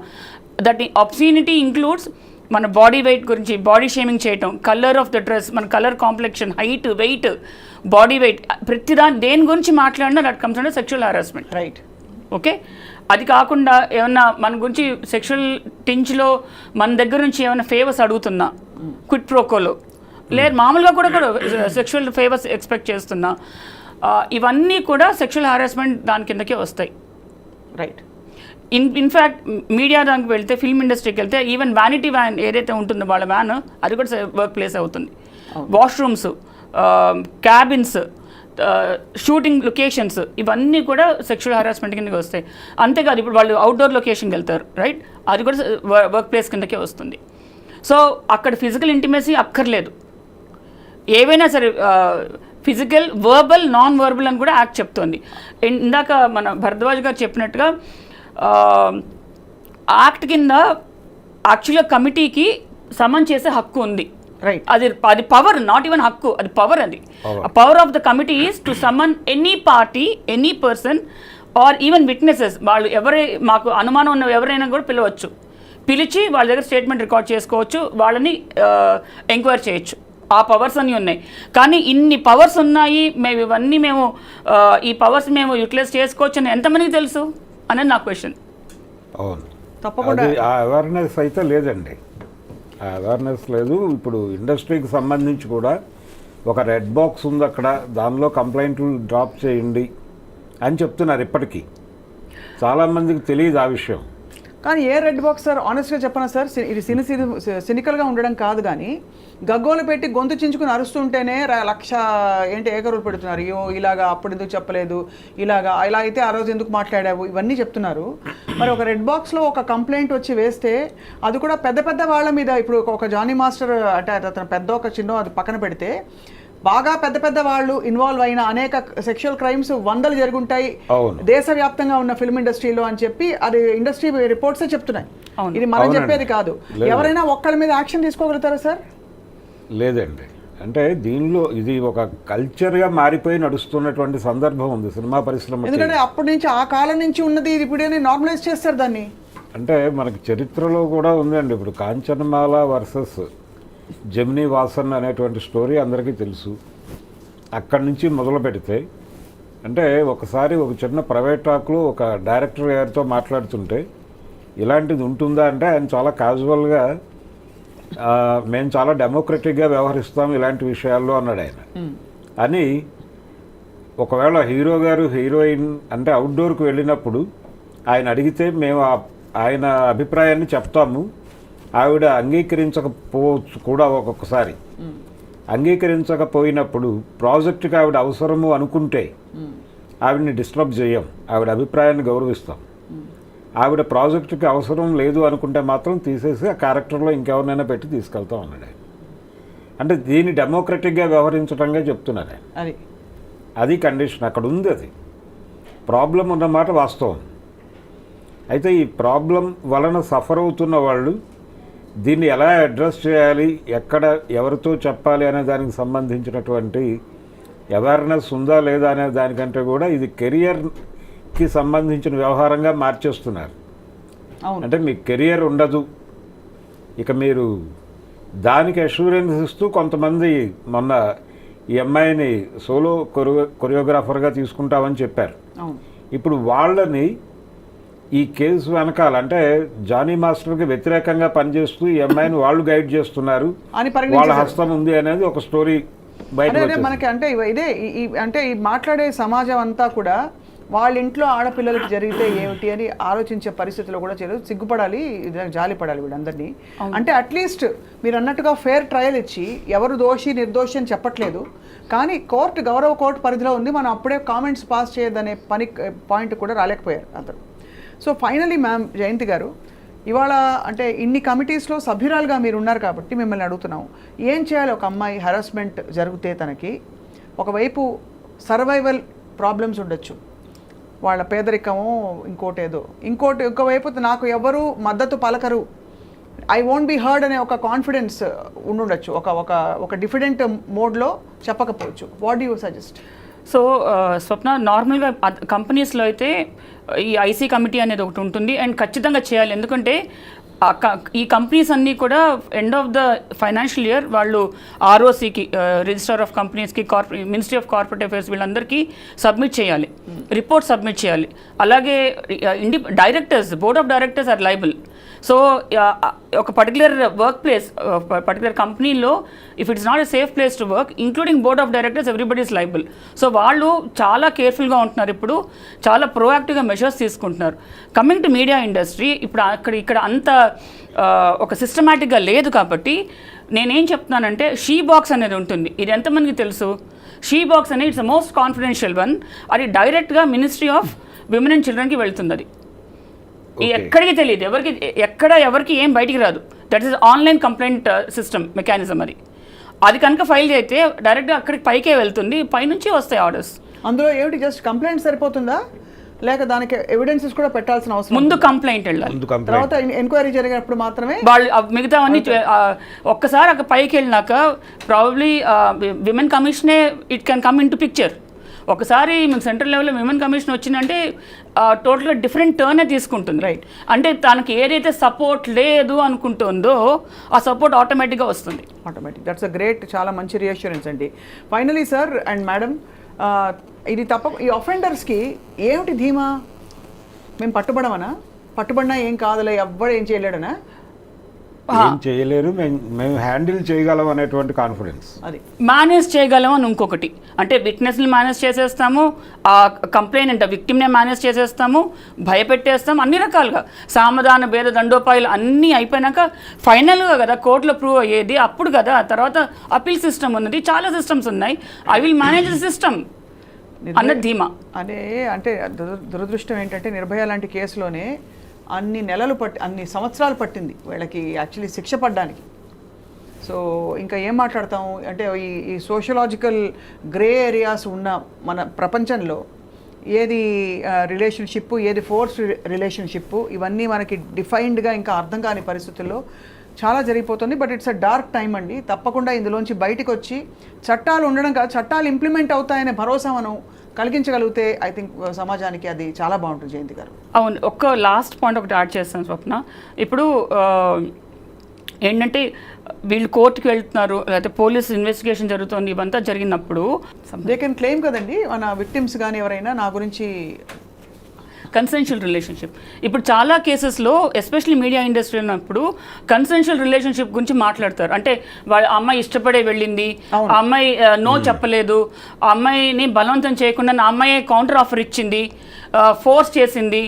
దట్ ఒబ్సీనిటీ ఇంక్లూడ్స్ మన బాడీ వెయిట్ గురించి బాడీ షేమింగ్ చేయటం, కలర్ ఆఫ్ ద డ్రెస్, మన colour complexion, height, weight, body weight, దేని గురించి మాట్లాడినా that comes under sexual harassment. Right, okay. అది కాకుండా ఏమన్నా మన గురించి సెక్షువల్ టించ్లో మన దగ్గర నుంచి ఏమైనా ఫేవర్స్ అడుగుతున్నా, క్విట్ ప్రోకోలో, లేదు మామూలుగా కూడా సెక్షువల్ ఫేవర్స్ ఎక్స్పెక్ట్ చేస్తున్నా, ఇవన్నీ కూడా సెక్షువల్ హారాస్మెంట్ దాని కిందకే వస్తాయి. రైట్. ఇన్ఫ్యాక్ట్ మీడియా దానికి వెళ్తే, ఫిల్మ్ ఇండస్ట్రీకి వెళ్తే ఈవెన్ వ్యానిటీ వ్యాన్ ఏదైతే ఉంటుందో వాళ్ళ వ్యాన్, అది కూడా వర్క్ ప్లేస్ అవుతుంది. వాష్రూమ్స్, క్యాబిన్స్, షూటింగ్ లొకేషన్స్, ఇవన్నీ కూడా సెక్షువల్ హారాస్మెంట్ కిందకి వస్తాయి. అంతేకాదు ఇప్పుడు వాళ్ళు అవుట్డోర్ లొకేషన్కి వెళ్తారు, రైట్, అది కూడా వర్క్ ప్లేస్ కిందకే వస్తుంది. సో అక్కడ ఫిజికల్ ఇంటిమసీ అక్కర్లేదు, ఏవైనా సరే ఫిజికల్, వర్బల్, నాన్ వర్బల్ అని కూడా యాక్ట్ చెప్తోంది. ఇందాక మన భరద్వాజ్ గారు చెప్పినట్టుగా యాక్ట్ కింద యాక్చువల్గా కమిటీకి సమన్ చేసే హక్కు ఉంది. రైట్, అది పవర్, నాట్ ఈవెన్ హక్కు, అది పవర్. అది power of the committee is to summon any party, any person or even witnesses. వాళ్ళు మాకు అనుమానం ఉన్న ఎవరైనా కూడా పిలవచ్చు, పిలిచి వాళ్ళ దగ్గర స్టేట్మెంట్ రికార్డ్ చేసుకోవచ్చు, వాళ్ళని ఎంక్వైరీ చేయొచ్చు. ఆ పవర్స్ అన్నీ ఉన్నాయి. కానీ ఇన్ని పవర్స్ ఉన్నాయి, ఇవన్నీ ఈ పవర్స్ మేము యూటిలైజ్ చేసుకోవచ్చు అని ఎంతమందికి తెలుసు అనేది నా క్వశ్చన్. అవును, తప్పకుండా ఆ అవేర్నెస్ అయితే లేదండి, ఆ అవేర్నెస్ లేదు. ఇప్పుడు ఇండస్ట్రీకి సంబంధించి కూడా ఒక రెడ్ బాక్స్ ఉంది అక్కడ, దానిలో కంప్లైంట్లు డ్రాప్ చేయండి అని చెప్తున్నారు ఇప్పటికీ. చాలామందికి తెలియదు ఆ విషయం. కానీ ఏ రెడ్ బాక్స్ సార్, ఆనెస్ట్గా చెప్పనా సార్, ఇది సినికల్గా ఉండడం కాదు, కానీ గగ్గోలు పెట్టి గొంతు చించుకుని అరుస్తుంటేనే లక్ష ఏకరులు పెడుతున్నారు. అయ్యో ఇలాగా అప్పుడు ఎందుకు చెప్పలేదు, ఇలా అయితే ఆ రోజు ఎందుకు మాట్లాడావు, ఇవన్నీ చెప్తున్నారు. మరి ఒక రెడ్ బాక్స్లో ఒక కంప్లైంట్ వచ్చి వేస్తే అది కూడా పెద్ద పెద్ద వాళ్ళ మీద, ఇప్పుడు ఒక జానీ మాస్టర్ అంటే అతను పెద్ద ఒక చిన్న అది పక్కన పెడితే బాగా పెద్ద పెద్ద వాళ్ళు ఇన్వాల్వ్ అయిన అనేక సెక్షువల్ క్రైమ్స్ 100 జరుగుంటాయి దేశవ్యాప్తంగా ఉన్న ఫిల్మ్ ఇండస్ట్రీలో అని చెప్పి అది ఇండస్ట్రీ రిపోర్ట్సే చెప్తున్నాయి. ఇది మనం చెప్పేది కాదు. ఎవరైనా ఒక్కళ్ళ మీద యాక్షన్ తీసుకోగలుగుతారా సార్? లేదండి. అంటే దీనిలో ఇది ఒక కల్చర్గా మారిపోయి నడుస్తున్నటువంటి సందర్భం ఉంది సినిమా పరిశ్రమ. ఎందుకంటే అప్పటి నుంచి ఆ కాలం నుంచి ఉన్నది ఇప్పుడే నార్మలైజ్ చేస్తారు దాన్ని. అంటే మనకి చరిత్రలో కూడా ఉందండి. ఇప్పుడు కాంచనమాల వర్సెస్ జెమినీ వాసన్ అనేటువంటి స్టోరీ అందరికీ తెలుసు. అక్కడి నుంచి మొదలు పెడితే అంటే ఒకసారి ఒక చిన్న ప్రైవేట్ టాక్లో ఒక డైరెక్టర్ గారితో మాట్లాడుతుంటే ఇలాంటిది ఉంటుందా అంటే ఆయన చాలా క్యాజువల్గా మేము చాలా డెమోక్రటిక్గా వ్యవహరిస్తాం ఇలాంటి విషయాల్లో అన్నాడు ఆయన. అని ఒకవేళ హీరో గారు హీరోయిన్ అంటే అవుట్డోర్కి వెళ్ళినప్పుడు ఆయన అడిగితే మేము ఆయన అభిప్రాయాన్ని చెప్తాము, ఆవిడ అంగీకరించకపోవచ్చు కూడా. ఒక్కొక్కసారి అంగీకరించకపోయినప్పుడు ప్రాజెక్టుకి ఆవిడ అవసరము అనుకుంటే ఆవిడని డిస్టర్బ్ చేయం, ఆవిడ అభిప్రాయాన్ని గౌరవిస్తాం. ఆవిడ ప్రాజెక్టుకి అవసరం లేదు అనుకుంటే మాత్రం తీసేసి ఆ క్యారెక్టర్లో ఇంకెవరినైనా పెట్టి తీసుకెళ్తాం అన్నాడు ఆయన. అంటే దీన్ని డెమోక్రటిక్గా వ్యవహరించడంగా చెప్తున్నారు ఆయన. అది కండిషన్ అక్కడ ఉంది. అది ప్రాబ్లం ఉన్నమాట వాస్తవం. అయితే ఈ ప్రాబ్లం వలన సఫర్ అవుతున్న వాళ్ళు దీన్ని ఎలా అడ్రస్ చేయాలి, ఎక్కడ ఎవరితో చెప్పాలి అనే దానికి సంబంధించినటువంటి అవేర్నెస్ ఉందా లేదా అనే దానికంటే కూడా ఇది కెరియర్కి సంబంధించిన వ్యవహారంగా మార్చేస్తున్నారు. అంటే మీ కెరియర్ ఉండదు, ఇక మీరు దానికి అష్యూరెన్స్ ఇస్తూ కొంతమంది మొన్న ఈ అమ్మాయిని సోలో కొరియోగ్రాఫర్గా తీసుకుంటామని చెప్పారు. ఇప్పుడు వాళ్ళని ఈ కేసు వెనకాల అంటే జానీ మాస్టర్కి వ్యతిరేకంగా పనిచేస్తూ ఈ అమ్మాయిని వాళ్ళు గైడ్ చేస్తున్నారు, వాళ్ళ హస్తం ఉంది అనేది ఒక స్టోరీ బయట మనకి. అంటే ఇదే అంటే ఈ మాట్లాడే సమాజం అంతా కూడా వాళ్ళ ఇంట్లో ఆడపిల్లలకి జరిగితే ఏమిటి అని ఆలోచించే పరిస్థితిలో కూడా చేయలేదు. సిగ్గుపడాలి, జాలిపడాలి వీళ్ళందరినీ. అంటే అట్లీస్ట్ మీరు అన్నట్టుగా ఫేర్ ట్రయల్ ఇచ్చి ఎవరు దోషి నిర్దోషి అని చెప్పట్లేదు, కానీ గౌరవ కోర్టు పరిధిలో ఉంది, మనం అప్పుడే కామెంట్స్ పాస్ చేయదనే పాయింట్ కూడా రాలేకపోయారు అందరూ. సో ఫైనలీ మ్యామ్ జయంతి గారు, ఇవాళ అంటే ఇన్ని కమిటీస్లో సభ్యురాలుగా మీరు ఉన్నారు కాబట్టి మిమ్మల్ని అడుగుతున్నాం, ఏం చేయాలి ఒక అమ్మాయి హెరాస్మెంట్ జరిగితే? తనకి ఒకవైపు సర్వైవల్ ప్రాబ్లమ్స్ ఉండొచ్చు, వాళ్ళ పేదరికము ఇంకోవైపు నాకు ఎవరు మద్దతు పలకరు, ఐ వోంట్ బి హర్డ్ అనే ఒక కాన్ఫిడెన్స్ ఉండొచ్చు, ఒక డిఫరెంట్ మోడ్లో చెప్పకపోవచ్చు. What do you suggest? So Swapna, నార్మల్గా కంపెనీస్లో అయితే ఈ ఐసీ కమిటీ అనేది ఒకటి ఉంటుంది అండ్ ఖచ్చితంగా చేయాలి. ఎందుకంటే ఈ కంపెనీస్ అన్నీ కూడా end of the financial year వాళ్ళు ఆర్ఓసికి, రిజిస్టర్ ఆఫ్ కంపెనీస్కి, మినిస్ట్రీ ఆఫ్ కార్పొరేట్ అఫైర్స్ వీళ్ళందరికీ సబ్మిట్ చేయాలి, రిపోర్ట్ సబ్మిట్ చేయాలి. అలాగే directors, board of directors are liable. So ఒక పర్టికులర్ వర్క్ ప్లేస్, పర్టికులర్ కంపెనీలో if it's not a safe place to work, including board of directors, everybody is liable. So వాళ్ళు చాలా కేర్ఫుల్గా ఉంటున్నారు, ఇప్పుడు చాలా ప్రోయాక్టివ్గా మెషర్స్ తీసుకుంటున్నారు. కమింగ్ టు మీడియా ఇండస్ట్రీ, ఇప్పుడు ఇక్కడ అంత ఒక సిస్టమేటిక్గా లేదు కాబట్టి నేనేం చెప్తున్నానంటే షీ బాక్స్ అనేది ఉంటుంది. ఇది ఎంతమందికి తెలుసు? షీ బాక్స్ అనేది ఇట్స్ మోస్ట్ కాన్ఫిడెన్షియల్ వన్. అది డైరెక్ట్గా మినిస్ట్రీ ఆఫ్ విమెన్ అండ్ చిల్డ్రన్కి వెళ్తుంది. అది ఎక్కడికి తెలియదు, ఎవరికి ఏం బయటికి రాదు. That is online complaint system mechanism. అది కనుక ఫైల్ చేస్తే డైరెక్ట్గా అక్కడికి పైకే వెళ్తుంది, పైనుంచి వస్తాయి ఆర్డర్స్. అందులో ఏమిటి జస్ట్ కంప్లైంట్ సరిపోతుందా, లేక దానికి ఎవిడెన్సెస్ కూడా పెట్టాల్సిన అవసరం? ముందు కంప్లైంట్ వెళ్ళాలి, తర్వాత ఎంక్వైరీ జరిగినప్పుడు మాత్రమే వాళ్ళు మిగతావన్నీ. ఒక్కసారి అక్కడ పైకి వెళ్ళినాక ప్రాబబ్లీ విమెన్ కమిషనే it can come into picture. ఒకసారి మీకు సెంట్రల్ లెవెల్లో విమెన్ కమిషన్ వచ్చిందంటే టోటల్గా డిఫరెంట్ టర్నే తీసుకుంటుంది. రైట్, అంటే తనకి ఏదైతే సపోర్ట్ లేదు అనుకుంటుందో ఆ సపోర్ట్ ఆటోమేటిక్గా వస్తుంది. దట్స్ అ గ్రేట్, చాలా మంచి రియాష్యూరెన్స్ అండి. ఫైనలీ సార్ అండ్ మేడం, ఇది ఈ అఫెండర్స్కి ఏమిటి ధీమా? మేము పట్టుబడమనా? పట్టుబడినా ఏం కాదులే, ఎవ్వడు ఏం చేయలేడనా? ఏం చేయలేరు, మేము హ్యాండిల్ చేయగలం అనేటువంటి కాన్ఫిడెన్స్. అది మేనేజ్ చేయగలం అని ఇంకొకటి, అంటే విట్నెస్ని మేనేజ్ చేసేస్తాము, ఆ కంప్లైంట్ విక్టిమ్నే మేనేజ్ చేసేస్తాము, భయపెట్టేస్తాము, అన్ని రకాలుగా సామధాన భేద దండోపాయాలు అన్నీ అయిపోయినాక ఫైనల్గా కదా కోర్టులో ప్రూవ్ అయ్యేది, అప్పుడు కదా. తర్వాత అపీల్ సిస్టమ్ ఉన్నది, చాలా సిస్టమ్స్ ఉన్నాయి. I will manage the system అన్న ధీమా. అంటే దురదృష్టం ఏంటంటే నిర్భయ లాంటి కేసులోనే అన్ని సంవత్సరాలు పట్టింది వీళ్ళకి యాక్చువల్లీ శిక్ష పడ్డానికి. సో ఇంకా ఏం మాట్లాడతాం అంటే ఈ సోషలాజికల్ గ్రే ఏరియాస్ ఉన్న మన ప్రపంచంలో ఏది రిలేషన్షిప్, ఏది ఫోర్స్ రిలేషన్షిప్, ఇవన్నీ మనకి డిఫైన్డ్గా ఇంకా అర్థం కాని పరిస్థితుల్లో చాలా జరిగిపోతుంది. But it's a dark time అండి. తప్పకుండా ఇందులోంచి బయటకు వచ్చి చట్టాలు ఉండడం కాదు, చట్టాలు ఇంప్లిమెంట్ అవుతాయనే భరోసా మనం కలిగించగలిగితే ఐ థింక్ సమాజానికి అది చాలా బాగుంటుంది. జయంతి గారు, అవును, ఒక్క లాస్ట్ పాయింట్ ఒకటి యాడ్ చేస్తాను స్వప్న. ఇప్పుడు ఏంటంటే వీళ్ళు కోర్టుకి వెళ్తున్నారు, లేకపోతే పోలీస్ ఇన్వెస్టిగేషన్ జరుగుతుంది, ఇవంతా జరిగినప్పుడు దే కెన్ క్లెయిమ్ కదండి మన విక్టిమ్స్ కానీ ఎవరైనా నా గురించి కన్సెన్షువల్ రిలేషన్షిప్. ఇప్పుడు చాలా కేసెస్లో ఎస్పెషల్లీ మీడియా ఇండస్ట్రీ ఉన్నప్పుడు కన్సెన్షువల్ రిలేషన్షిప్ గురించి మాట్లాడతారు. అంటే వాళ్ళ అమ్మాయి ఇష్టపడే వెళ్ళింది, ఆ అమ్మాయి నో చెప్పలేదు, ఆ అమ్మాయిని బలవంతం చేయకుండా ఆ అమ్మాయి కౌంటర్ ఆఫర్ ఇచ్చింది, ఫోర్స్ చేసింది.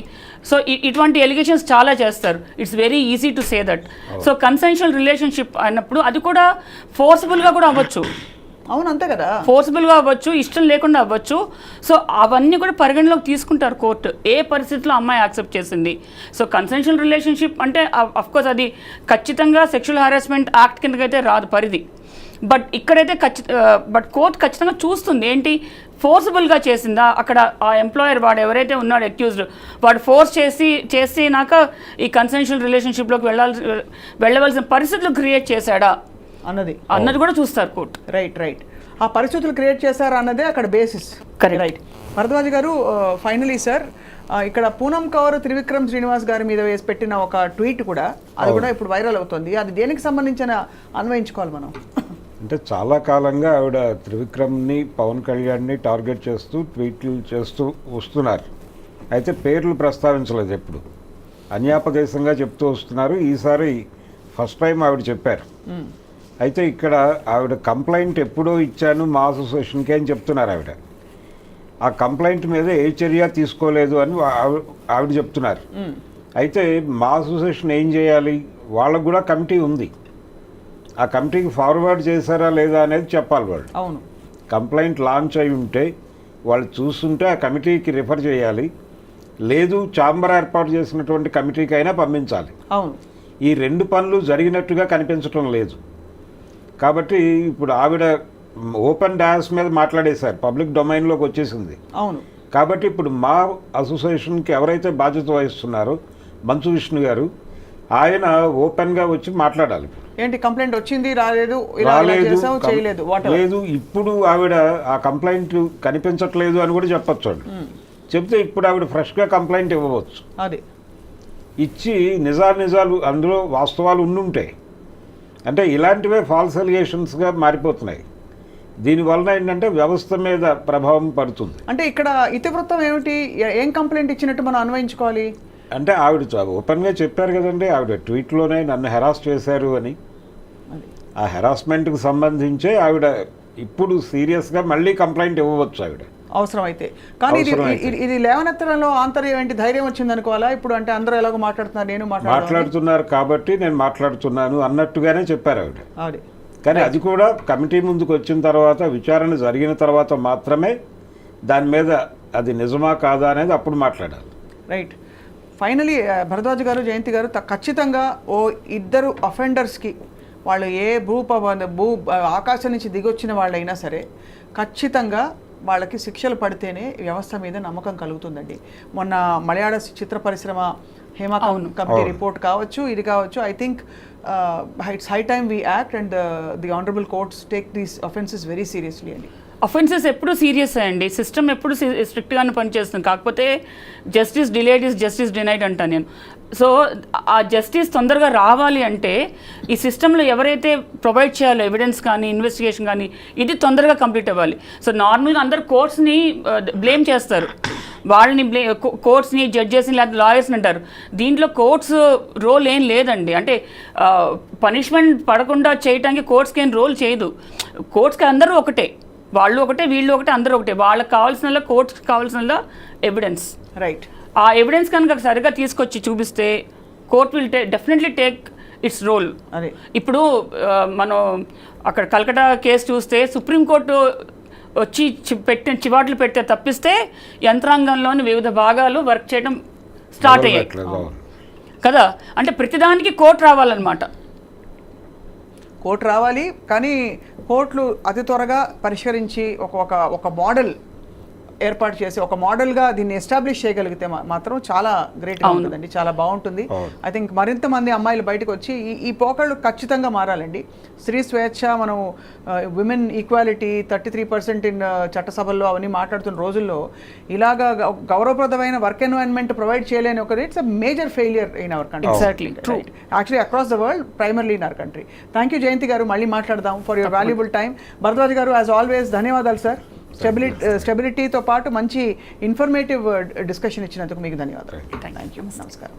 సో ఇటువంటి ఎలిగేషన్స్ చాలా చేస్తారు. It's very easy to say that. So consensual relationship అన్నప్పుడు అది కూడా ఫోర్స్ఫుల్గా కూడా అవ్వచ్చు. అవును, అంతే కదా, ఫోర్స్ఫుల్గా అవ్వచ్చు, ఇష్టం లేకుండా అవ్వచ్చు. సో అవన్నీ కూడా పరిగణలోకి తీసుకుంటారు కోర్టు, ఏ పరిస్థితిలో అమ్మాయి యాక్సెప్ట్ చేసింది. సో కన్సెన్షువల్ రిలేషన్షిప్ అంటే అఫ్కోర్స్ అది ఖచ్చితంగా సెక్షువల్ హారాస్మెంట్ యాక్ట్ కిందకైతే రాదు పరిధి. బట్ ఇక్కడైతే బట్ కోర్టు ఖచ్చితంగా చూస్తుంది ఏంటి ఫోర్సబుల్గా చేసిందా, అక్కడ ఆ ఎంప్లాయర్ వాడు ఎవరైతే ఉన్నాడో అక్యూజ్డ్ వాడు ఫోర్స్ చేసినాక ఈ కన్సెన్షువల్ రిలేషన్షిప్లోకి వెళ్ళవలసిన పరిస్థితులు క్రియేట్ చేశాడా అన్నది కూడా చూస్తారు కోర్టు. రైట్ ఆ పరిస్థితులు క్రియేట్ చేశారా అన్నదే అక్కడ బేసిస్. రైట్ భరద్వాజ్ గారు, ఫైనలీ సార్, ఇక్కడ పూనం కౌర్ త్రివిక్రమ్ శ్రీనివాస్ గారి మీద వేసి పెట్టిన ఒక ట్వీట్ కూడా అది కూడా ఇప్పుడు వైరల్ అవుతుంది. అది దేనికి సంబంధించిన అన్వయించుకోవాలి మనం? అంటే చాలా కాలంగా ఆవిడ త్రివిక్రమ్ని పవన్ కళ్యాణ్ని టార్గెట్ చేస్తూ ట్వీట్లు చేస్తూ వస్తున్నారు. అయితే పేర్లు ప్రస్తావించలేదు, ఎప్పుడు అన్యాపదేశంగా చెప్తూ వస్తున్నారు. ఈసారి ఫస్ట్ టైం ఆవిడ చెప్పారు. అయితే ఇక్కడ ఆవిడ కంప్లైంట్ ఎప్పుడో ఇచ్చాను మా అసోసియేషన్కి అని చెప్తున్నారు ఆవిడ. ఆ కంప్లైంట్ మీద ఏ చర్య తీసుకోలేదు అని ఆవిడ చెప్తున్నారు. అయితే మా అసోసియేషన్ ఏం చేయాలి? వాళ్ళకు కూడా కమిటీ ఉంది, ఆ కమిటీకి ఫార్వర్డ్ చేశారా లేదా అనేది చెప్పాలి వాళ్ళు. అవును, కంప్లైంట్ లాంచ్ అయి ఉంటే వాళ్ళు చూస్తుంటే ఆ కమిటీకి రిఫర్ చేయాలి, లేదు ఛాంబర్ ఏర్పాటు చేసినటువంటి కమిటీకి అయినా పంపించాలి. అవును, ఈ రెండు పనులు జరిగినట్టుగా కనిపించడం లేదు. కాబట్టి ఇప్పుడు ఆవిడ ఓపెన్ డాన్స్ మీద మాట్లాడేశారు, పబ్లిక్ డొమైన్లోకి వచ్చేసింది. అవును, కాబట్టి ఇప్పుడు మా అసోసియేషన్కి ఎవరైతే బాధ్యత వహిస్తున్నారో మంచు విష్ణు గారు, ఆయన ఓపెన్గా వచ్చి మాట్లాడాలి. ఏంటి కంప్లైంట్ వచ్చింది, రాలేదు, లేదు, ఇప్పుడు ఆవిడ ఆ కంప్లైంట్ కనిపించట్లేదు అని కూడా చెప్పచ్చు. చెప్తే ఇప్పుడు ఆవిడ ఫ్రెష్గా కంప్లైంట్ ఇవ్వవచ్చు. అది ఇచ్చి నిజాలు అందులో వాస్తవాలు ఉండుంటాయి. అంటే ఇలాంటివే ఫాల్స్ అలిగేషన్స్గా మారిపోతున్నాయి. దీనివలన ఏంటంటే వ్యవస్థ మీద ప్రభావం పడుతుంది. అంటే ఇక్కడ ఇతివృత్తం ఏమిటి, ఏం కంప్లైంట్ ఇచ్చినట్టు మనం అన్వయించుకోవాలి? అంటే ఆవిడ ఓపెన్గా చెప్పారు కదండి, ఆవిడ ట్వీట్లోనే నన్ను హెరాస్ చేశారు అని. ఆ హెరాస్మెంట్కి సంబంధించే ఆవిడ ఇప్పుడు సీరియస్గా మళ్ళీ కంప్లైంట్ ఇవ్వవచ్చు ఆవిడ అవసరమైతే. కానీ ఇది లేవనెత్తడంలో ఆంతర్యం ఏంటి, ధైర్యం వచ్చింది అనుకోవాలా ఇప్పుడు? అంటే అందరూ ఎలాగో మాట్లాడుతున్నారు, నేను మాట్లాడుతున్నారు కాబట్టి నేను మాట్లాడుతున్నాను అన్నట్టుగానే చెప్పారు ఆవిడ. కానీ అది కూడా కమిటీ ముందుకు వచ్చిన తర్వాత, విచారణ జరిగిన తర్వాత మాత్రమే దాని మీద అది నిజమా కాదా అనేది అప్పుడు మాట్లాడాలి. రైట్. ఫైనలీ భరద్వాజ్ గారు, జయంతి గారు, ఖచ్చితంగా ఓ ఇద్దరు అఫెండర్స్కి వాళ్ళు ఏ ఆకాశం నుంచి దిగొచ్చిన వాళ్ళైనా సరే ఖచ్చితంగా వాళ్ళకి శిక్షలు పడితేనే వ్యవస్థ మీద నమ్మకం కలుగుతుందండి. మొన్న మలయాళ చిత్ర పరిశ్రమ హేమా కమిటీ రిపోర్ట్ కావచ్చు, ఇది కావచ్చు. I think it's high time we act and the honourable courts take these offences very seriously అండి. అఫెన్సెస్ ఎప్పుడు సీరియస్ అండి, సిస్టమ్ ఎప్పుడు స్ట్రిక్ట్గానే పనిచేస్తుంది. కాకపోతే justice delayed is justice denied అంటాను నేను. సో ఆ జస్టిస్ తొందరగా రావాలి అంటే ఈ సిస్టంలో ఎవరైతే ప్రొవైడ్ చేయాలో ఎవిడెన్స్ కానీ ఇన్వెస్టిగేషన్ కానీ ఇది తొందరగా కంప్లీట్ అవ్వాలి. సో నార్మల్గా అందరు కోర్ట్స్ని బ్లేమ్ చేస్తారు, వాళ్ళని కోర్ట్స్ని జడ్జెస్ని లేదా లాయర్స్ని అంటారు. దీంట్లో కోర్ట్స్ రోల్ ఏం లేదండి. అంటే పనిష్మెంట్ పడకుండా చేయడానికి కోర్ట్స్కి ఏం రోల్ చేయదు. కోర్ట్స్కి అందరూ ఒకటే, వాళ్ళు ఒకటే, వీళ్ళు ఒకటే, అందరూ ఒకటే. వాళ్ళకి కావాల్సిన కోర్ట్స్కి కావాల్సిన ఎవిడెన్స్, రైట్, ఆ ఎవిడెన్స్ కనుక సరిగా తీసుకొచ్చి చూపిస్తే court will definitely take its role. అదే ఇప్పుడు మనం అక్కడ కల్కటా కేసు చూస్తే సుప్రీంకోర్టు వచ్చి చివాట్లు పెడితే తప్పిస్తే యంత్రాంగంలోని వివిధ భాగాలు వర్క్ చేయడం స్టార్ట్ అయ్యాయి కదా. అంటే ప్రతిదానికి కోర్టు రావాలన్నమాట. కోర్టు రావాలి, కానీ కోర్టులు అతి త్వరగా పరిష్కరించి ఒక మోడల్ ఏర్పాటు చేసి ఒక మోడల్గా దీన్ని ఎస్టాబ్లిష్ చేయగలిగితే మాత్రం చాలా గ్రేట్గా ఉంటుందండి, చాలా బాగుంటుంది. ఐ థింక్ మరింత మంది అమ్మాయిలు బయటకు వచ్చి ఈ పోకళ్ళు ఖచ్చితంగా మారాలండి. స్త్రీ స్వేచ్ఛ, మనం విమెన్ ఈక్వాలిటీ 33% ఇన్ చట్టసభల్లో అవన్నీ మాట్లాడుతున్న రోజుల్లో ఇలాగా గౌరవప్రదమైన వర్క్ ఎన్వైరన్మెంట్ ప్రొవైడ్ చేయలేని ఒక it's a major failure in our country. Exactly, true, actually across the world, primarily in our country. Thank you Jayanthi గారు, మళ్ళీ మాట్లాడదాం. For your valuable time. Bharadwaj గారు, యాజ్ ఆల్వేస్ ధన్యవాదాలు సార్. స్టెబిలిటీతో పాటు మంచి ఇన్ఫర్మేటివ్ డిస్కషన్ ఇచ్చినందుకు మీకు ధన్యవాదాలు. థ్యాంక్ యూ, నమస్కారం.